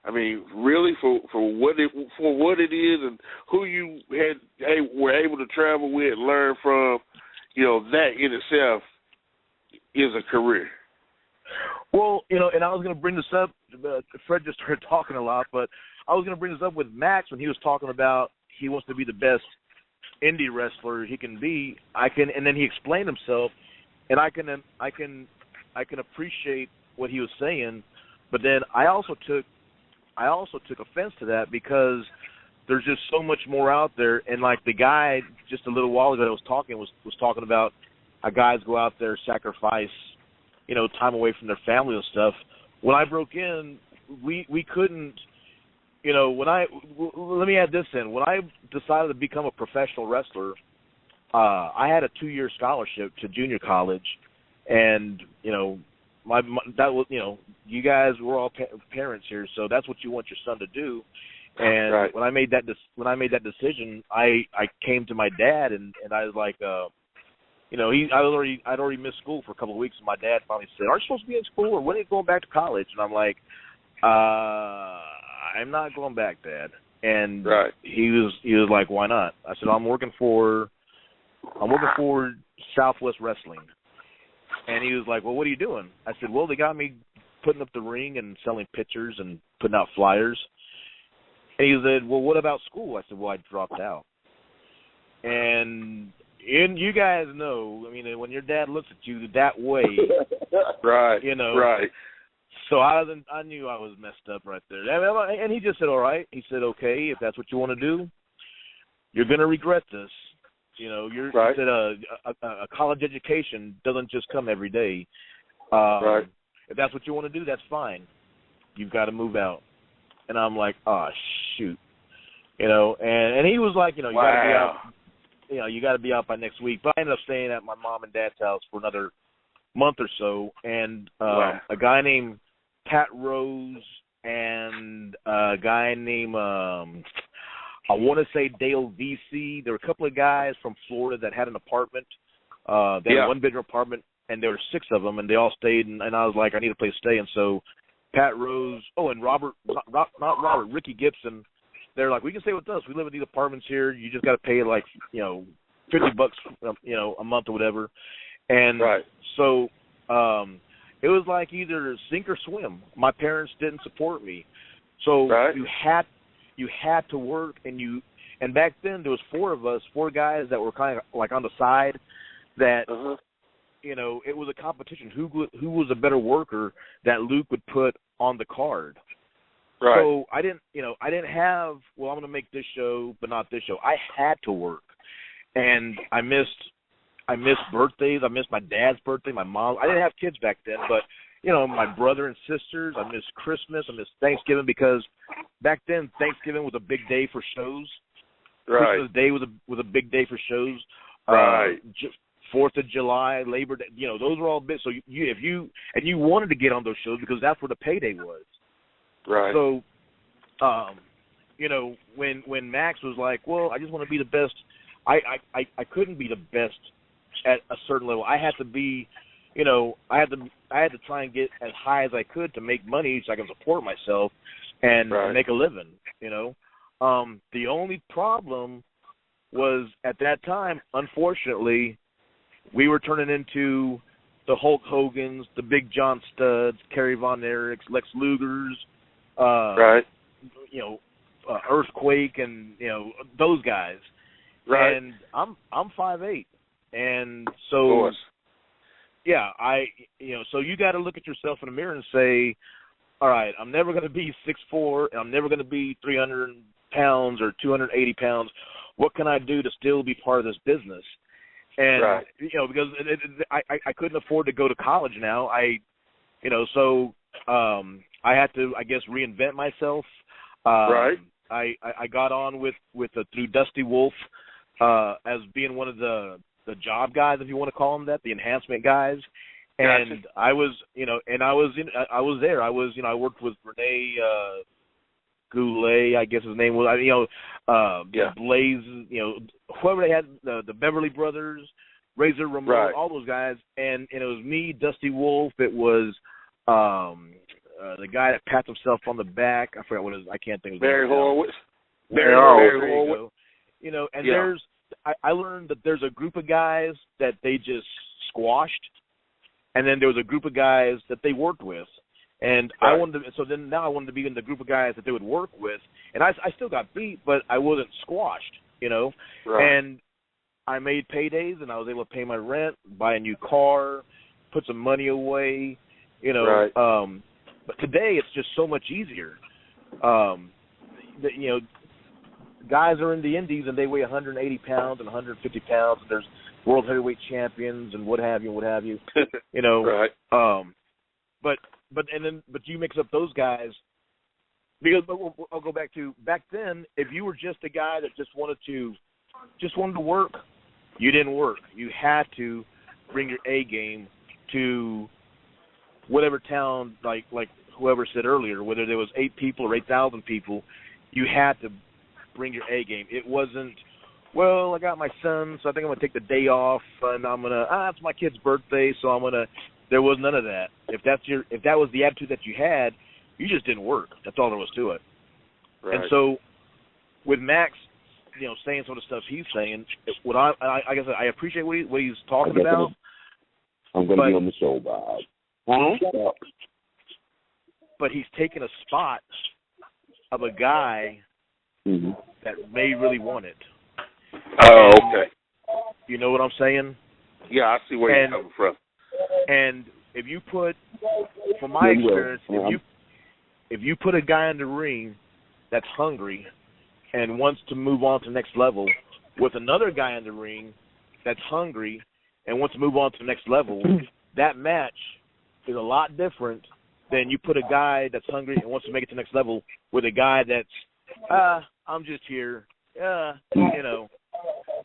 I mean, really, for what it is and who you were able to travel with and learn from, you know, that in itself is a career. Well, you know, and I was going to bring this up. Fred just started talking a lot, but I was going to bring this up with Max when he was talking about he wants to be the best indie wrestler he can be. And then he explained himself, and I can appreciate what he was saying, but then I also took offense to that because there's just so much more out there. And like the guy just a little while ago that was talking about how guys go out there, sacrifice, you know, time away from their family and stuff. When I broke in, we couldn't, you know, let me add this in. When I decided to become a professional wrestler, I had a 2-year scholarship to junior college, and, you know, that was, you know, you guys were all parents here, so that's what you want your son to do. And right. when I made that decision, I came to my dad and I was like, you know, I'd already missed school for a couple of weeks, and my dad finally said, "Aren't you supposed to be in school, or when are you going back to college?" And I'm like, "I'm not going back, Dad." And right. he was like, "Why not?" I said, I'm working for Southwest Wrestling." And he was like, "Well, what are you doing?" I said, "Well, they got me putting up the ring and selling pictures and putting out flyers." And he said, "Well, what about school?" I said, "Well, I dropped out." And you guys know, I mean, when your dad looks at you that way, right? You know, right. So I knew I was messed up right there. And he just said, "All right." He said, "Okay, if that's what you want to do, you're going to regret this. You know, right. He said a college education doesn't just come every day. Right. If that's what you want to do, that's fine. You've got to move out." And I'm like, "Oh shoot," you know. And he was like, "You know, you got to be out. You know, you got to be out by next week." But I ended up staying at my mom and dad's house for another month or so, and a guy named Pat Rose and a guy named I want to say Dale VC. There were a couple of guys from Florida that had an apartment. They had a one-bedroom apartment, and there were 6 of them, and they all stayed. And I was like, I need a place to stay. And so Pat Rose, and Ricky Gibson, they're like, we can stay with us. We live in these apartments here. You just got to pay like, you know, $50, you know, a month or whatever. And so it was like either sink or swim. My parents didn't support me, so you had to work, and back then there was 4 guys that were kind of like on the side that you know, it was a competition. Who was a better worker that Luke would put on the card? Right. So I didn't have, well, I'm going to make this show, but not this show. I had to work, and I missed birthdays. I missed my dad's birthday, my mom. I didn't have kids back then, but you know, my brother and sisters. I missed Christmas. I missed Thanksgiving because back then Thanksgiving was a big day for shows. Right. Christmas Day was a big day for shows. Right. 4th of July, Labor Day. You know, those were all big. So if you wanted to get on those shows because that's where the payday was. Right. So, you know, when Max was like, well, I just want to be the best, I couldn't be the best at a certain level. I had to be, you know, I had to try and get as high as I could to make money so I can support myself and make a living, you know. The only problem was at that time, unfortunately, we were turning into the Hulk Hogans, the Big John Studds, Kerry Von Erichs, Lex Lugers, you know, Earthquake, and you know those guys. Right. And I'm 5'8", and so so you got to look at yourself in the mirror and say, all right, I'm never going to be 6'4", and I'm never going to be 300 pounds or 280 pounds. What can I do to still be part of this business? And you know, because I couldn't afford to go to college now. So I had to, I guess, reinvent myself. Right. I got on with through Dusty Wolf as being one of the job guys, if you want to call them that, the enhancement guys. And gotcha. I was there. I worked with Renee Goulet, I guess his name was. Blaze, whoever they had, the Beverly Brothers, Razor Ramon, right. all those guys, and it was me, Dusty Wolf. It was the guy that pats himself on the back. I forgot what his. I can't think of his name. Barry Horowitz. Barry Horowitz. And I learned that there's a group of guys that they just squashed, and then there was a group of guys that they worked with. And right. I wanted to be in the group of guys that they would work with. And I still got beat, but I wasn't squashed, Right. And I made paydays, and I was able to pay my rent, buy a new car, put some money away, Right. But today it's just so much easier. Guys are in the indies and they weigh 180 pounds and 150 pounds, and there's world heavyweight champions and what have you. Right. But you mix up those guys, because I'll go back then. If you were just a guy that just wanted to work, you didn't work. You had to bring your A game to whatever town, like whoever said earlier, whether there was 8 people or 8,000 people, you had to bring your A game. It wasn't, well, I got my son, so I think I'm going to take the day off, and I'm going to, it's my kid's birthday, so I'm going to, there was none of that. If that was the attitude that you had, you just didn't work. That's all there was to it. Right. And so with Max, saying some of the stuff he's saying, I guess I appreciate what he's talking about. I'm going to be on the show, Bob. Mm-hmm. But he's taken a spot of a guy that may really want it. Oh, okay. You know what I'm saying? Yeah, I see where you're coming from. And if you put, from my experience, if you put a guy in the ring that's hungry and wants to move on to the next level with another guy in the ring that's hungry and wants to move on to the next level, that match is a lot different than you put a guy that's hungry and wants to make it to the next level with a guy that's, I'm just here,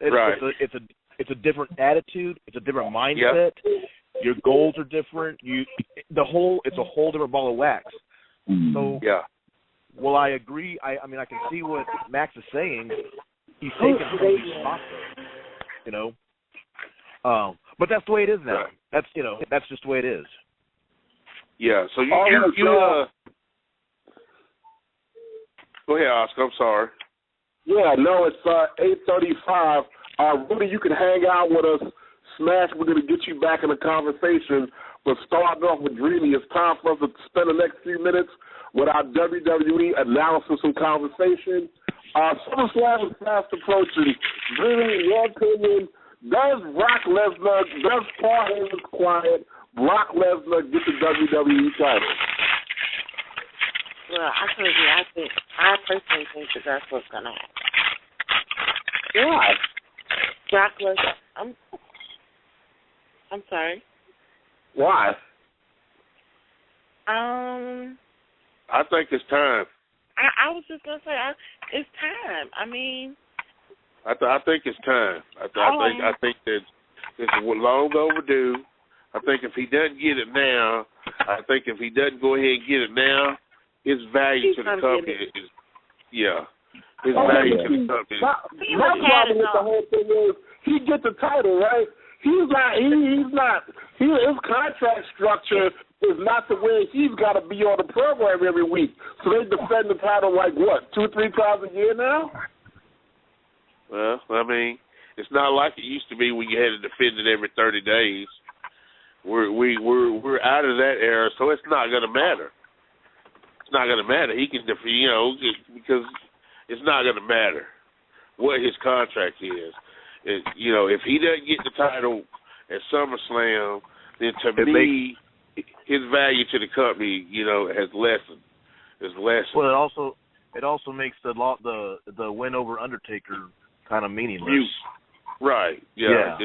Right. It's a different attitude. It's a different mindset. Yep. Your goals are different. It's a whole different ball of wax. So, well, I agree. I mean, I can see what Max is saying. He's taking somebody's spot, though, but that's the way it is now. Right. That's just the way it is. Yeah. So you go ahead, Oscar. I'm sorry. Yeah, no, it's 8:35. Rudy, you can hang out with us. Smash, we're going to get you back in the conversation. But starting off with Dreamy, it's time for us to spend the next few minutes with our WWE analysis and conversation. SummerSlam is fast approaching. Dreamy, in your opinion, does Paul Heyman's quiet Brock Lesnar get the WWE title? Well, I personally think that that's what's going to happen. Why? Brock Lesnar, I'm sorry. Why? I think it's time. I was just going to say, it's time. I mean, I think it's time. I think that it's long overdue. I think if he doesn't get it now, if he doesn't go ahead and get it now, his value to the company is, his value to the company. My problem with the whole thing is he gets the title, right? He's not. His contract structure is not the way he's got to be on the program every week. So they defend the title like what, 2-3 times a year now? Well, I mean, it's not like it used to be when you had to defend it every 30 days. We're out of that era, so it's not going to matter. It's not going to matter. He can defend, because it's not going to matter what his contract is. If he doesn't get the title at SummerSlam, then to me, his value to the company, has lessened. Well, it also makes the win over Undertaker kind of meaningless. Right. Yeah.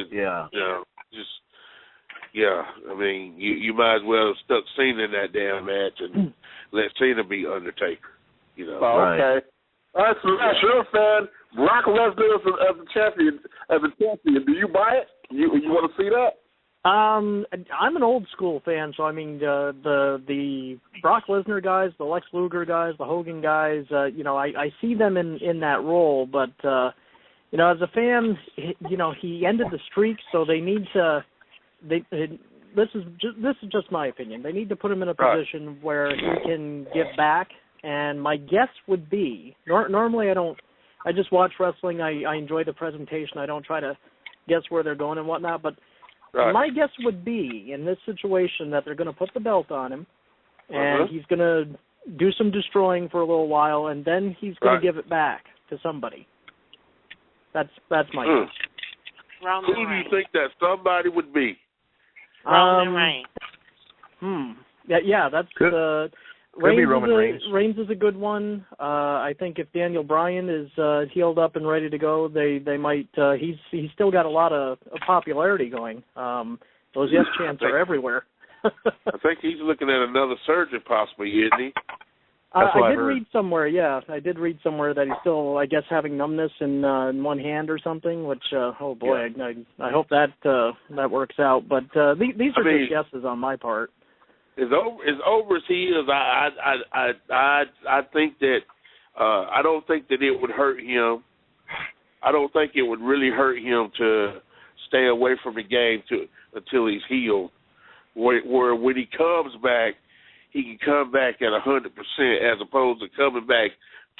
I mean, you might as well have stuck Cena in that damn match and let Cena be Undertaker. You know. Oh, okay. All right, so you're a fan. Brock Lesnar as the champion. Do you buy it? You want to see that? I'm an old school fan, so I mean the Brock Lesnar guys, the Lex Luger guys, the Hogan guys. I see them in that role, but as a fan, he ended the streak, so they need to. This is just my opinion. They need to put him in a position where he can give back. And my guess would be normally I don't. I just watch wrestling. I enjoy the presentation. I don't try to guess where they're going and whatnot, but. My guess would be, in this situation, that they're going to put the belt on him, and he's going to do some destroying for a little while, and then he's going to give it back to somebody. That's my guess. Who do you think that somebody would be? Roman Reigns. Yeah, that's Reigns is a good one. I think if Daniel Bryan is healed up and ready to go, they might. He's still got a lot of popularity going. Those yes chants are everywhere. I think he's looking at another surgery possibly, isn't he? I did read somewhere. Yeah, I did read somewhere that he's still, I guess, having numbness in one hand or something. Which, oh boy, I hope that works out. But these are just guesses on my part. As over as he is, I think that I don't think that it would hurt him. I don't think it would really hurt him to stay away from the game until he's healed. Where when he comes back, he can come back at 100%, as opposed to coming back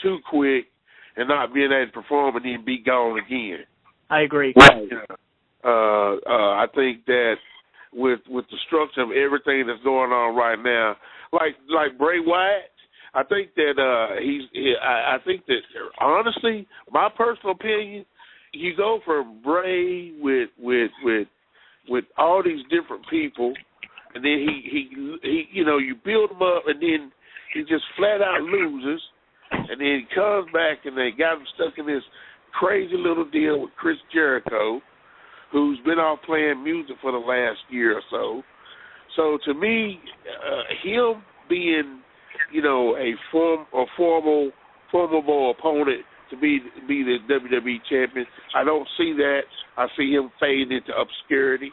too quick and not being able to perform and then be gone again. I agree. I think that. With the structure of everything that's going on right now, like Bray Wyatt, I think that I think that honestly, my personal opinion, you go for Bray with all these different people, and then he you build him up, and then he just flat out loses, and then he comes back, and they got him stuck in this crazy little deal with Chris Jericho, who's been off playing music for the last year or so. So to me, him being, a formidable opponent to be the WWE champion, I don't see that. I see him fade into obscurity.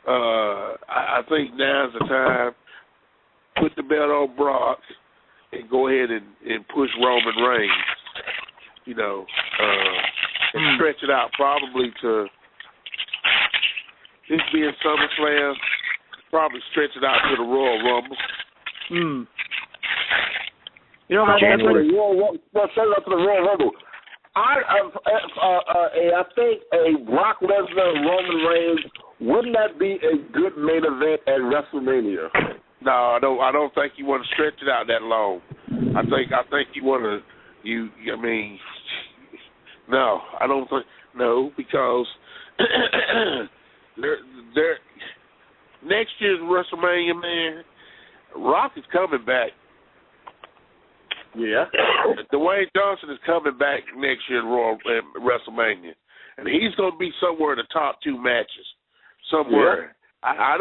I think now's the time. Put the belt on Brock and go ahead and push Roman Reigns, and stretch it out probably to. This being SummerSlam, probably stretch it out to the Royal Rumble. Let's set it up to the Royal Rumble. I think a Brock Lesnar and Roman Reigns, wouldn't that be a good main event at WrestleMania? No, I don't think you want to stretch it out that long. I think you want to. No, I don't think. No, because. They're next year's WrestleMania, man. Rock is coming back. Yeah. Dwayne Johnson is coming back next year at WrestleMania, and he's going to be somewhere in the top 2 matches. Somewhere. Yeah. I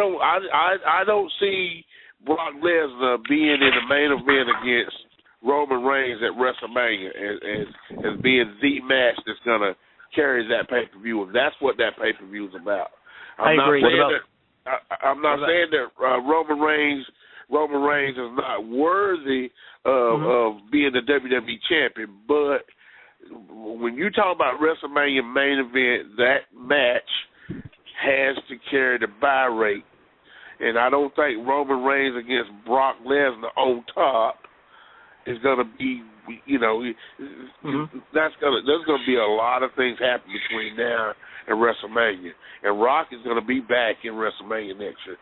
don't see Brock Lesnar being in the main event against Roman Reigns at WrestleMania as being the match that's going to carry that pay-per-view. And that's what that pay-per-view is about. I agree. I'm not saying that Roman Reigns is not worthy of being the WWE champion, but when you talk about WrestleMania main event, that match has to carry the buy rate, and I don't think Roman Reigns against Brock Lesnar on top is going to be. There's going to be a lot of things happen between now and WrestleMania, and Rock is going to be back in WrestleMania next year.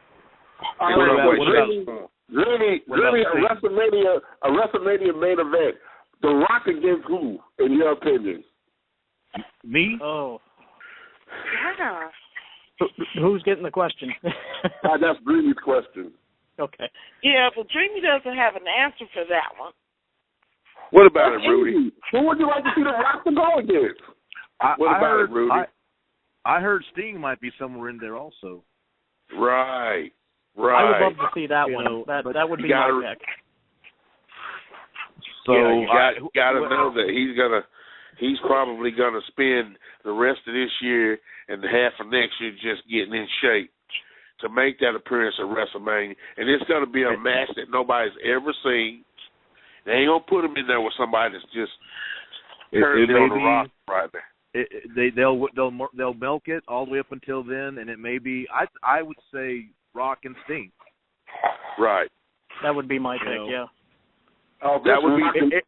Really, a WrestleMania main event. The Rock against who, in your opinion? Me? Oh. Yeah. Who's getting the question? That's Dreamy's question. Okay. Yeah, but Dreamy doesn't have an answer for that one. What about it, Rudy? Who would you like to see the Rock to go against? What about it, Rudy? I heard Sting might be somewhere in there also. Right. I would love to see that one. That would be my pick. So you got to know that he's probably gonna spend the rest of this year and the half of next year just getting in shape to make that appearance at WrestleMania. And it's gonna be a match that nobody's ever seen. They ain't gonna put him in there with somebody that's just currently on the roster right there. They'll milk it all the way up until then, and it may be. I would say Rock and Sting. Right. That would be my pick. Yeah. Oh, that would be the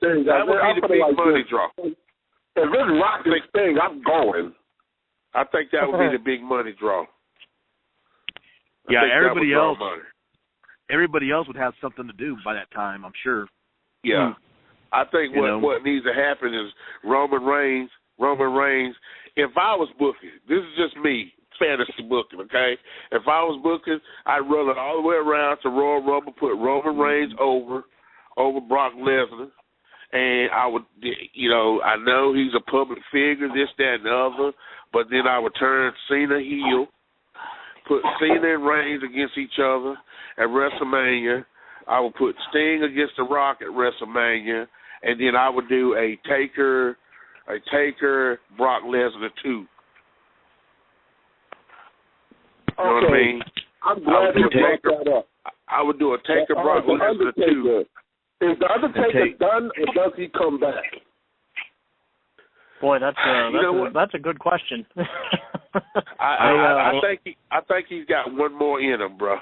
big money draw. If it's Rock and Sting, I'm going. I think that would be the big money draw. Yeah, everybody else would have something to do by that time, I'm sure. Yeah. I think what needs to happen is Roman Reigns, if I was booking, this is just me, fantasy booking, okay? If I was booking, I'd run it all the way around to Royal Rumble, put Roman Reigns over Brock Lesnar, and I would, I know he's a public figure, this, that, and the other, but then I would turn Cena heel, put Cena and Reigns against each other at WrestleMania. I would put Sting against The Rock at WrestleMania, and then I would do a Taker Brock Lesnar 2. You know what I mean? I'm glad you brought that up. I would do a Taker Brock Lesnar 2. Is the Undertaker done, or does he come back? Boy, that's a good question. I think he's got one more in him, bro.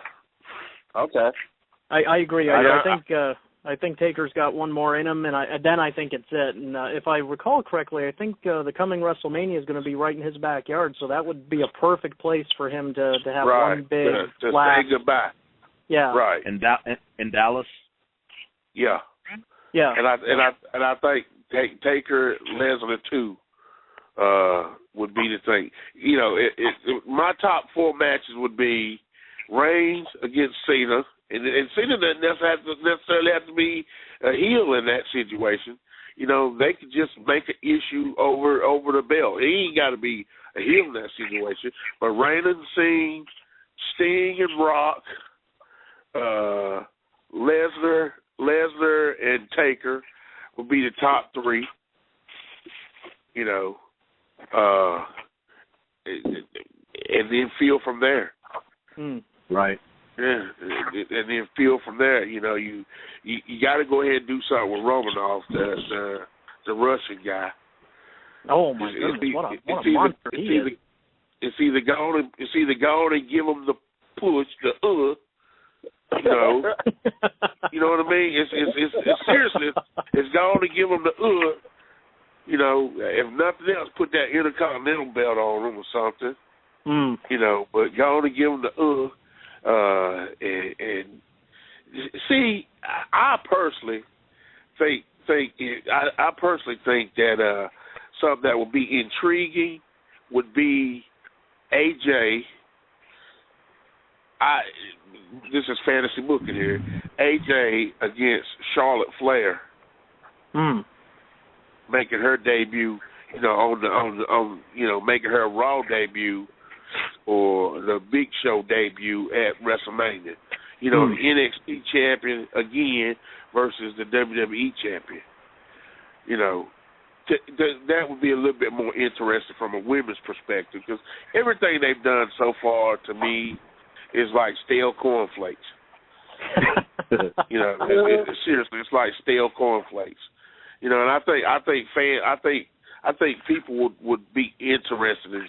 Okay. I agree. I think Taker's got one more in him, and then I think it's it. And if I recall correctly, I think the coming WrestleMania is going to be right in his backyard, so that would be a perfect place for him to have one big to last. say goodbye. Yeah. Right. In Dallas. Yeah. Yeah. And I think Taker Lesnar 2 would be the thing. My top 4 matches would be Reigns against Cena. And Cena doesn't necessarily have to be a heel in that situation. They could just make an issue over the belt. He ain't got to be a heel in that situation. But Reigns and Sting and Rock, Lesnar and Taker would be the top 3. And then feel from there. Right. Yeah, and then feel from there. You got to go ahead and do something with Romanov, the Russian guy. Oh my goodness! What a monster he is. It's either go on and give him the push, you know what I mean? It's seriously, it's go on and give him the if nothing else, put that Intercontinental belt on him or something. But go on and give him the and see, I personally think that something that would be intriguing would be AJ. This is fantasy booking here. AJ against Charlotte Flair, making her debut. On making her Raw debut or the Big Show debut at WrestleMania. The NXT champion again versus the WWE champion. That would be a little bit more interesting from a women's perspective because everything they've done so far to me is like stale cornflakes. Seriously, it's like stale cornflakes. And I think people would be interested in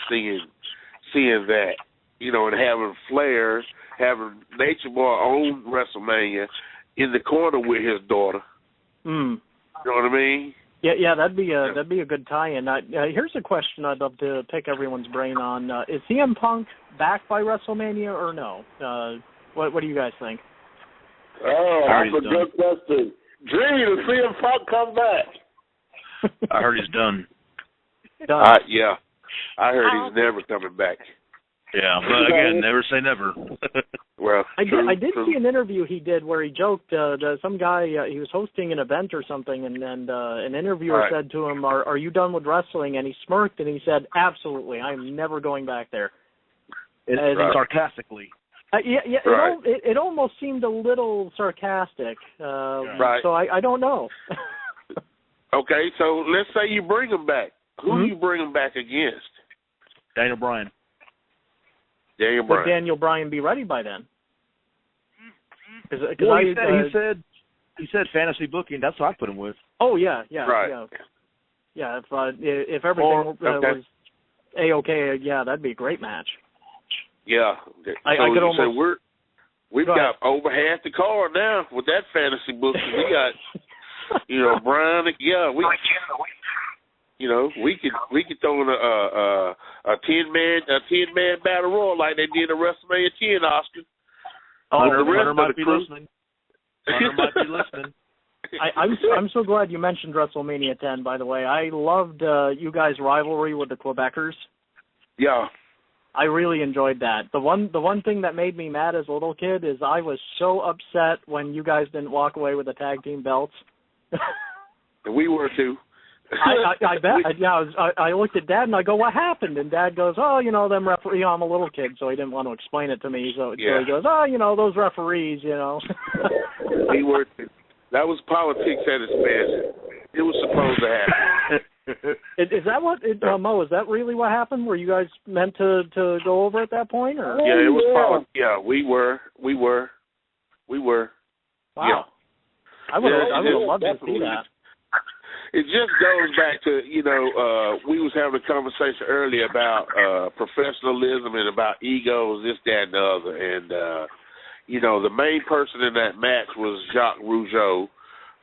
seeing that, and having Flair, having Nature Boy on WrestleMania in the corner with his daughter. You know what I mean? Yeah, that'd be a good tie-in. Here's a question I'd love to pick everyone's brain on: is CM Punk back by WrestleMania or no? What do you guys think? Oh, that's a good question. Dream to CM Punk come back. I heard he's done. Yeah, I heard he's never coming back. Yeah, but again, never say never. Well, I did see an interview he did where he joked. Some guy he was hosting an event or something, and an interviewer said to him, "Are you done with wrestling?" And he smirked and he said, "Absolutely, I'm never going back there." Sarcastically. It almost seemed a little sarcastic. So I don't know. Okay, so let's say you bring him back. Who do you bring him back against? Daniel Bryan. Would Daniel Bryan be ready by then? He said fantasy booking. That's what I put him with. Oh yeah, right. yeah. If everything was A-okay, yeah, that'd be a great match. Yeah, I could almost. So we've got over half the card now with that fantasy booking. We got, Bryan. Yeah, we could throw in a 10-man battle royal like they did at WrestleMania 10, Oscar. Hunter might be listening. I'm so glad you mentioned WrestleMania 10. By the way, I loved you guys' rivalry with the Quebecers. Yeah, I really enjoyed that. The one thing that made me mad as a little kid is I was so upset when you guys didn't walk away with the tag team belts. We were too. I bet. I looked at Dad and I go, "What happened?" And Dad goes, "Oh, them referees." I'm a little kid, so he didn't want to explain it to me. So he goes, "Oh, those referees." We were. That was politics at its best. It was supposed to happen. Is that what, Mo? Is that really what happened? Were you guys meant to go over at that point, or? Yeah, it was politics. Yeah, we were. Wow. Yeah. I would have loved to see that. It just goes back to, we was having a conversation earlier about professionalism and about egos, this, that, and the other. And, the main person in that match was Jacques Rougeau,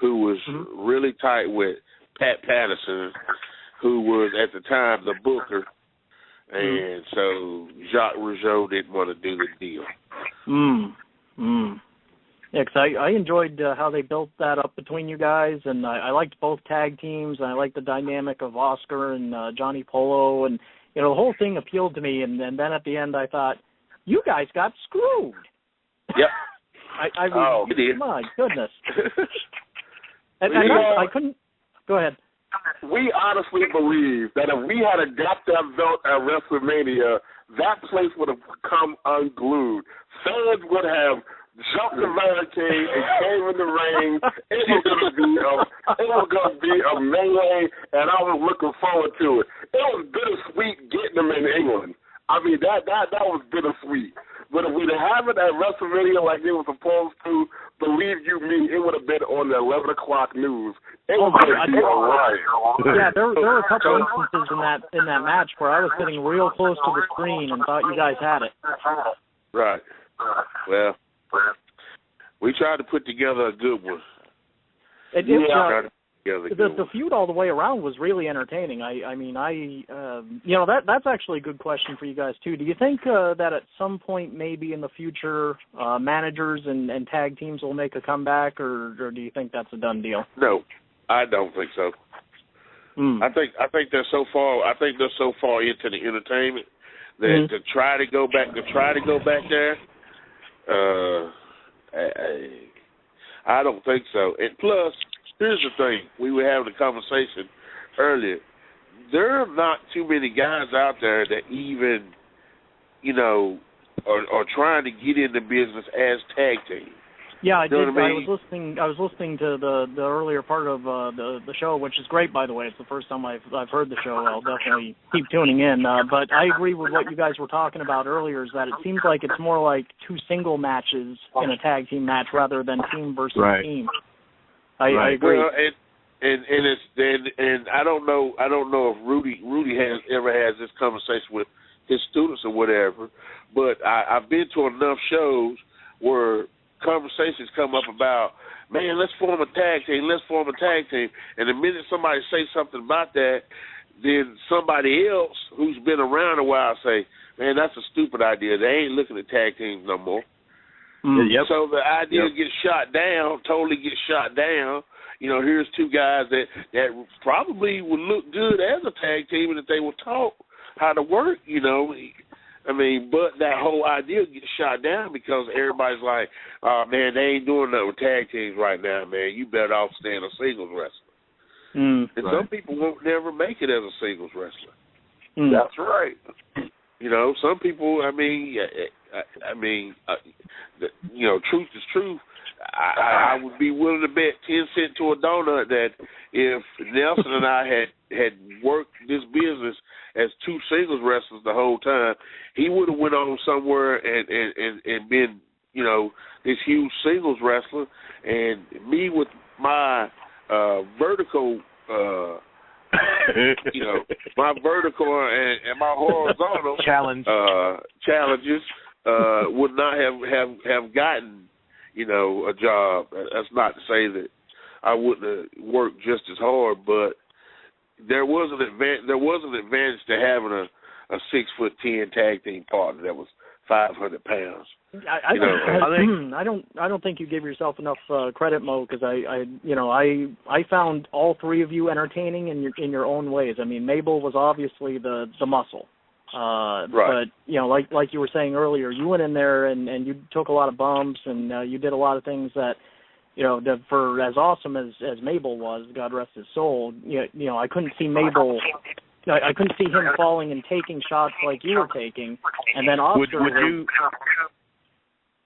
who was really tight with Pat Patterson, who was at the time the booker. And so Jacques Rougeau didn't want to do the deal. Yeah, because I enjoyed how they built that up between you guys, and I liked both tag teams, and I liked the dynamic of Oscar and Johnny Polo, and the whole thing appealed to me. And then at the end, I thought, you guys got screwed. Yep. I mean, we did. My goodness. and I couldn't. Go ahead. We honestly believe that if we had got that belt at WrestleMania, that place would have come unglued. Fans would have jumped the barricade and came in the ring. It was gonna be a melee, and I was looking forward to it. It was bittersweet getting them in England. I mean, that was bittersweet. But if we'd have it at WrestleMania like it was supposed to, believe you me, it would have been on the 11 o'clock news. It was going to be all right. Yeah, there were a couple instances in that match where I was sitting real close to the screen and thought you guys had it. Right. Well, we tried to put together a good one. The feud all the way around was really entertaining. That's actually a good question for you guys too. Do you think that at some point, maybe in the future, managers and tag teams will make a comeback, or do you think that's a done deal? No, I don't think so. I think they're so far. I think they're so far into the entertainment that to try to go back there. I don't think so. And plus, here's the thing. We were having a conversation earlier. There are not too many guys out there that even, are trying to get into business as tag teams. Yeah, I did. What I mean? I was listening to the earlier part of the show, which is great, by the way. It's the first time I've heard the show. I'll definitely keep tuning in. But I agree with what you guys were talking about earlier. Is that it seems like it's more like two single matches in a tag team match rather than team versus team. I agree. Well, and I don't know if Rudy ever has this conversation with his students or whatever, but I've been to enough shows where conversations come up about, man, let's form a tag team, and the minute somebody say something about that, then somebody else who's been around a while say, man, that's a stupid idea. They ain't looking at tag teams no more. Yep. So the idea gets totally gets shot down. Here's two guys that probably would look good as a tag team, and if they were taught how to work, but that whole idea gets shot down because everybody's like, oh, man, they ain't doing nothing with tag teams right now, man. You better off staying a singles wrestler. And some people won't never make it as a singles wrestler. That's right. Some people, truth is truth. I would be willing to bet 10 cents to a donut that if Nelson and I had worked this business as two singles wrestlers the whole time, he would have went on somewhere and been, you know, this huge singles wrestler, and me with my vertical, you know, my vertical and my horizontal challenges would not have gotten, you know, a job. That's not to say that I wouldn't have worked just as hard, but there was an advantage to having a 6'10" tag team partner that was 500 pounds. I don't think you give yourself enough credit, Mo, because I found all three of you entertaining in your own ways. I mean, Mabel was obviously the muscle. Right. But, you know, like you were saying earlier, you went in there and you took a lot of bumps and you did a lot of things that, you know, for as awesome as Mabel was, God rest his soul, you know, I couldn't see Mabel, I couldn't see him falling and taking shots like you were taking. And then Oscar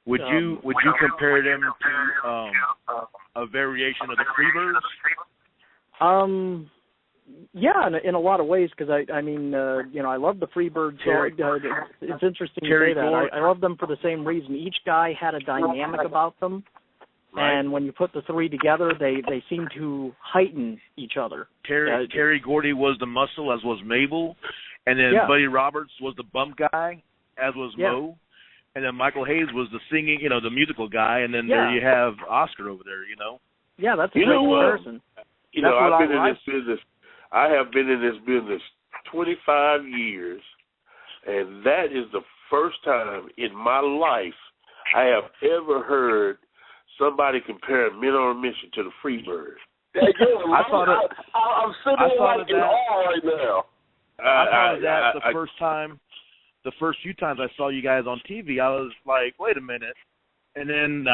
would you compare them to a variation of the Freebirds? Yeah, in a lot of ways, because I mean, you know, I love the Freebirds. It's interesting to say that. I love them for the same reason. Each guy had a dynamic about them, right. And when you put the three together, they seem to heighten each other. Terry Gordy was the muscle, as was Mabel, and then Buddy Roberts was the bump guy, as was Mo, and then Michael Hayes was the singing, you know, the musical guy, and then there you have Oscar over there, you know. Yeah, that's a great comparison. You know, I've been in this business. I have been in this business 25 years, and that is the first time in my life I have ever heard somebody compare Men on a Mission to the Freebirds. I'm sitting like in awe right now. I thought of that the first few times I saw you guys on TV. I was like, wait a minute. And then,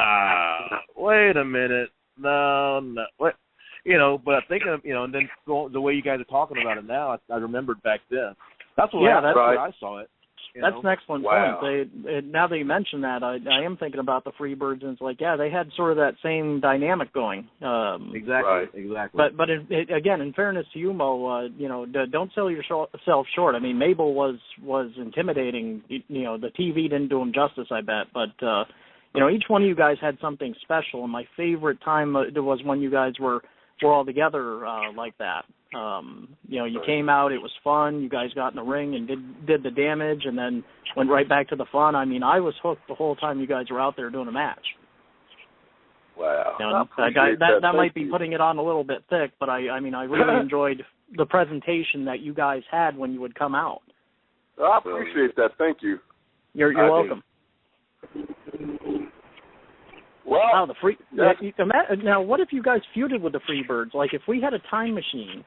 wait a minute. No, what? You know, but I think, you know, and then the way you guys are talking about it now, I remembered back then. That's what I saw it. That's an excellent point. Now that you mention that, I am thinking about the Freebirds, and it's like, yeah, they had sort of that same dynamic going. Exactly. But again, in fairness to you, Mo, you know, don't sell yourself short. I mean, Mabel was intimidating. You know, the TV didn't do him justice, I bet. But you know, each one of you guys had something special, and my favorite time was when you guys were all together like that. You know, you came out, it was fun, you guys got in the ring and did the damage, and then went right back to the fun. I mean, I was hooked the whole time you guys were out there doing a match. Wow. You know, that might be putting it on a little bit thick, but I mean, I really enjoyed the presentation that you guys had when you would come out. I appreciate that. Thank you. You're welcome. Well, now, what if you guys feuded with the Freebirds? Like, if we had a time machine,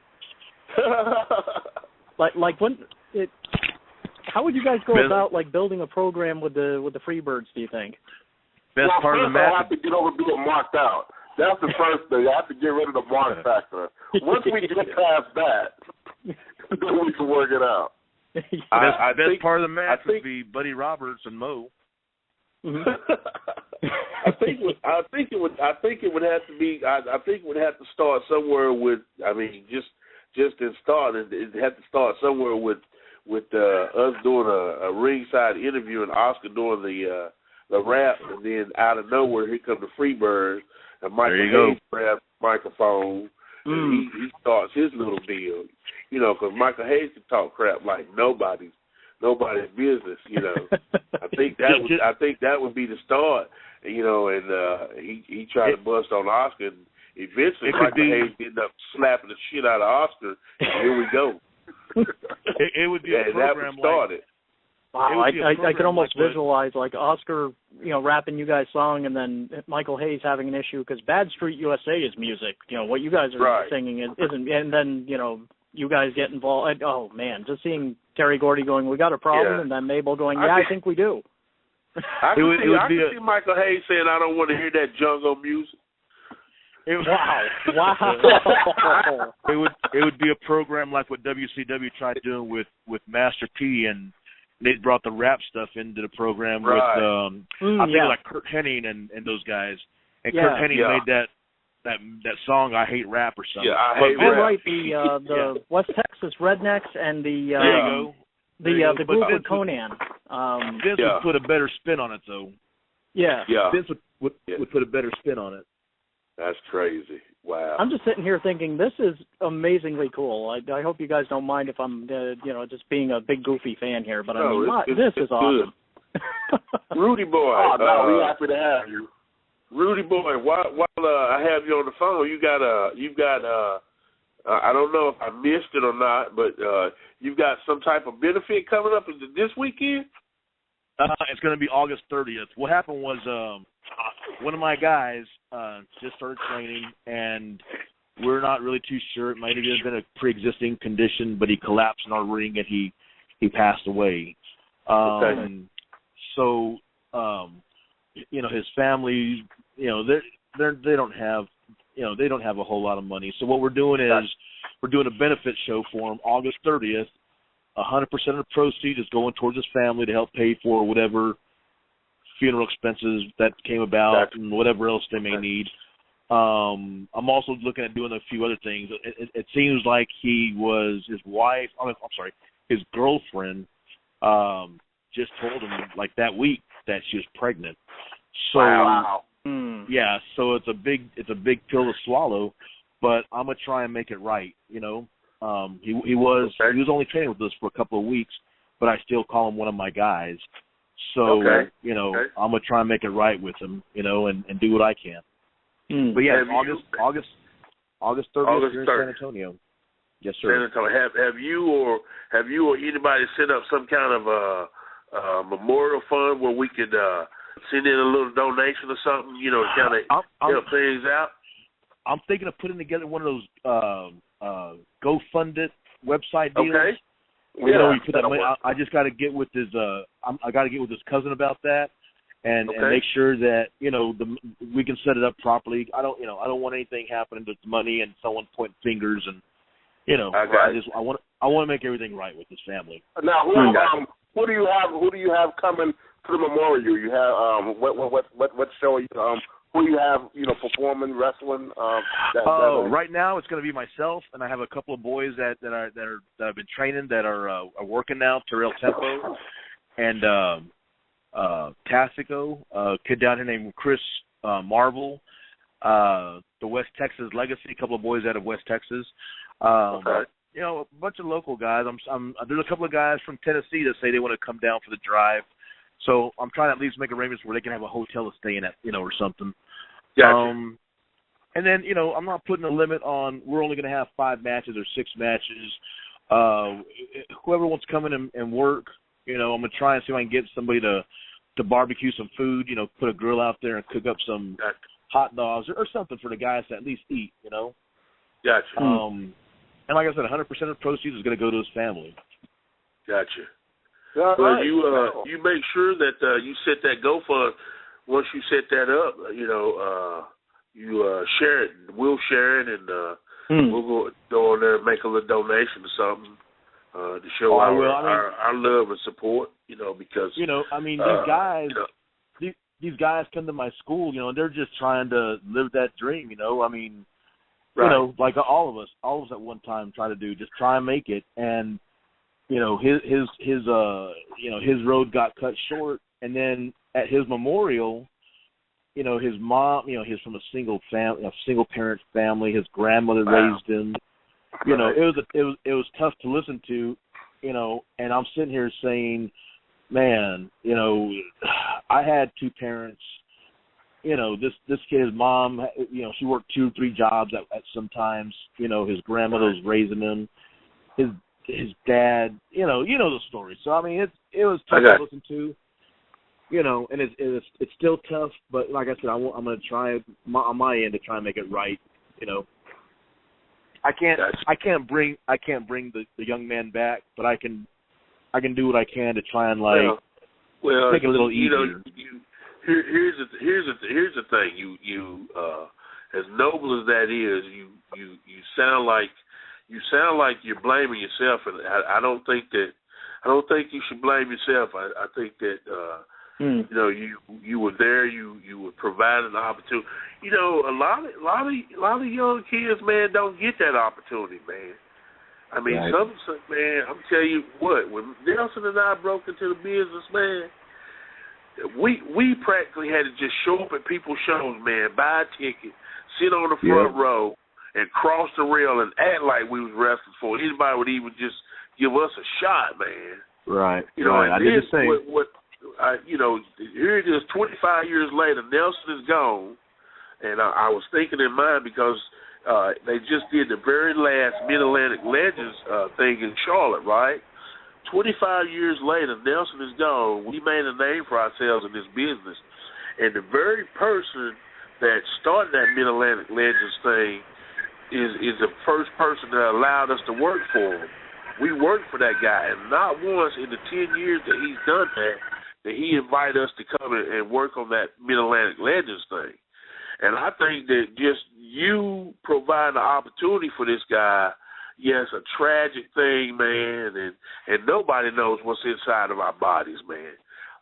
how would you guys go about like building a program with the Freebirds? Do you think? Best part of the match. I have to get over being marked out. That's the first thing. I have to get rid of the mark factor. Once we get past that, then we can work it out. Best part of the match would be Buddy Roberts and Mo. Mm-hmm. I think it would have to be. I think it would have to start somewhere with. I mean, just in start, it had to start somewhere with us doing a ringside interview and Oscar doing the rap, and then out of nowhere here come the Freebirds and Michael Hayes grabs the microphone and he starts his little deal. You know, because Michael Hayes can talk crap like nobody's business. You know, I think that would be the start. You know, and he tried to bust on Oscar, and eventually Michael Hayes ended up slapping the shit out of Oscar. And here we go. It would be a program that started. Wow, I could almost visualize like Oscar, you know, rapping you guys' song, and then Michael Hayes having an issue because Bad Street USA is music. You know, what you guys are singing isn't, and then you know you guys get involved. Oh man, just seeing Terry Gordy going, "We got a problem," and then Mabel going, "Yeah, I think we do." I can see Michael Hayes saying, "I don't want to hear that jungle music." Wow! It would be a program like what WCW tried doing with Master P, and they brought the rap stuff into the program with I think like Kurt Hennig and those guys, And Kurt Hennig made that song "I Hate Rap" or something. Yeah, I hate rap. Right, the West Texas Rednecks and the the group with Conan. Vince would put a better spin on it, though. Yeah. Vince would put a better spin on it. That's crazy. Wow. I'm just sitting here thinking this is amazingly cool. I hope you guys don't mind if I'm just being a big goofy fan here, but this is awesome. Rudy boy. Oh, no, we're happy to have you. Rudy boy, while I have you on the phone, you've got I don't know if I missed it or not, but you've got some type of benefit coming up. Is it this weekend? It's going to be August 30th. What happened was one of my guys just started training, and we're not really too sure. It might have even been a pre-existing condition, but he collapsed in our ring and he passed away. So, his family, they don't have, they don't have a whole lot of money. So what we're doing is we're doing a benefit show for him August 30th. 100% of the proceeds is going towards his family to help pay for whatever funeral expenses that came about and whatever else they may need. I'm also looking at doing a few other things. It seems like his girlfriend just told him like that week that she was pregnant. So yeah, so it's a big pill to swallow, but I'm gonna try and make it right. He was only training with us for a couple of weeks, but I still call him one of my guys. So I'm gonna try and make it right with him, and do what I can. But yeah, August 30th here in San Antonio. Yes, sir. San Antonio. Have you or anybody set up some kind of a memorial fund where we could send in a little donation or something, to kind of help things out? I'm thinking of putting together one of those GoFundMe website deals. Okay. We put that money. I just got to get with his. I got to get with his cousin about that, and make sure that we can set it up properly. I don't want anything happening to the money and someone pointing fingers and I want to make everything right with his family. Now, who do you have coming to the memorial? You have what show? Who you have performing wrestling? Right now it's going to be myself, and I have a couple of boys that have been training that are working now. Terrell Tempo and Tassico, a kid down here named Chris Marvel. The West Texas Legacy, a couple of boys out of West Texas. A bunch of local guys. There's a couple of guys from Tennessee that say they want to come down for the drive. So I'm trying to at least make arrangements where they can have a hotel to stay in at, or something. Gotcha. And then, I'm not putting a limit on, we're only going to have 5 matches or 6 matches. Whoever wants to come in and work, I'm going to try and see if I can get somebody to barbecue some food, put a grill out there and cook up some hot dogs or something for the guys to at least eat, Gotcha. And like I said, 100% of the proceeds is going to go to his family. Gotcha. Well, you make sure that you set that GoFundMe. Once you set that up, you share it. We'll share it, and we'll go on there and make a little donation or something to show our love and support. Because these guys come to my school. They're just trying to live that dream. Like all of us at one time try to do, just try and make it. And his road got cut short, and then at his memorial, his mom, he's from a single parent family. His grandmother raised him. It was tough to listen to, and I'm sitting here saying, man, I had 2 parents. This kid's mom, she worked 2 or 3 jobs at some times. His grandmother was raising him. His dad, the story. So it was tough to listen to, and it's still tough. But like I said, I'm going to try on my end to try and make it right. I can't bring the young man back, but I can do what I can to try and make it a little easier. Here's the thing. You as noble as that is, you sound like you're blaming yourself, and I don't think you should blame yourself. I think that You know, you were there. You were providing the opportunity. You know, a lot of young kids, man, don't get that opportunity, man. I mean, right. Man, I'm telling you what, when Nelson and I broke into the business, man, we practically had to just show up at people's shows, man, buy a ticket, sit on the front row, and cross the rail and act like we was wrestling before anybody would even just give us a shot, man. Right. You know, right. and I did the same. You know, here it is, 25 years later, Nelson is gone, and I was thinking in mind because they just did the very last Mid-Atlantic Legends thing in Charlotte, right? 25 years later, Nelson is gone. We made a name for ourselves in this business, and the very person that started that Mid-Atlantic Legends thing is the first person that allowed us to work for him. We worked for that guy, and not once in the 10 years that he's done that he invited us to come and work on that Mid-Atlantic Legends thing. And I think that just you provide the opportunity for this guy, it's a tragic thing, man, and nobody knows what's inside of our bodies, man.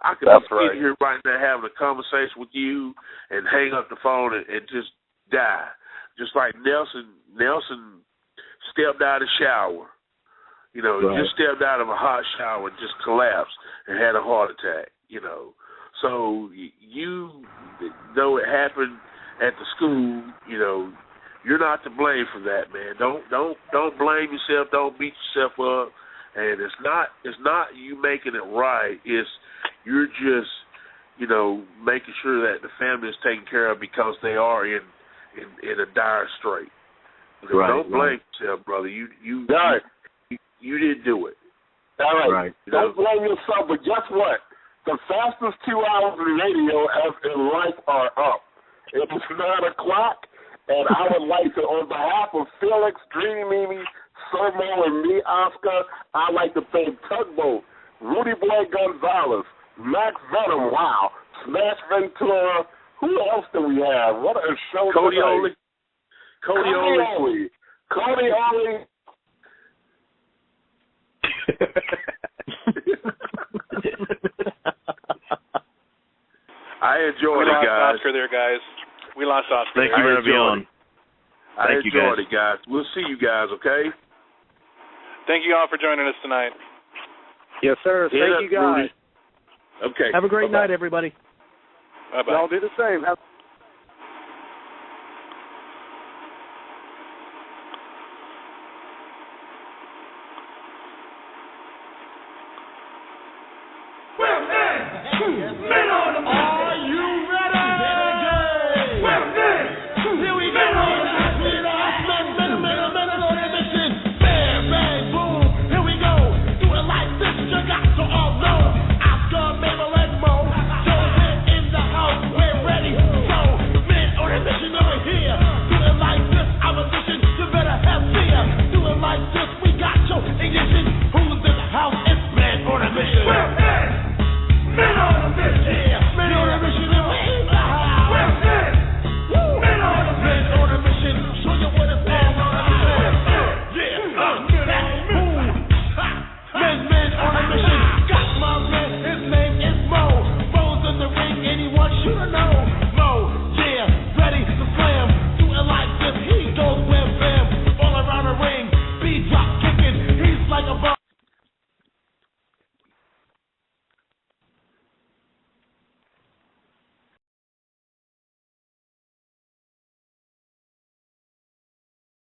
I could be sitting here right now having a conversation with you and hang up the phone and just die. Just like Nelson stepped out of the shower. You know, just stepped out of a hot shower and just collapsed and had a heart attack, you know. So you know it happened at the school, you know, you're not to blame for that, man. Don't blame yourself, don't beat yourself up. And it's not you making it right. It's you're just, you know, making sure that the family is taken care of because they are in a dire strait. You know, don't blame yourself, brother. You didn't do it. All right. Don't blame yourself, but guess what? The fastest 2 hours of radio in life are up. It is 9 o'clock, and I would like to, on behalf of Felix, Dreamy Mimi, Sermo, and me, Oscar, I'd like to thank Tugboat, Rudy Boy Gonzalez, Max Venom, wow, Smash Ventura. Who else do we have? What a show Cody today. Oley. Cody Oley. I enjoyed it, guys. Oscar there, guys. We lost Oscar. Thank you for being on. I enjoyed it, guys. We'll see you guys, okay? Thank you all for joining us tonight. Yes, sir. Thank you, guys. Rudy. Okay. Have a great night, everybody. Bye-bye. Y'all do the same. Should have known.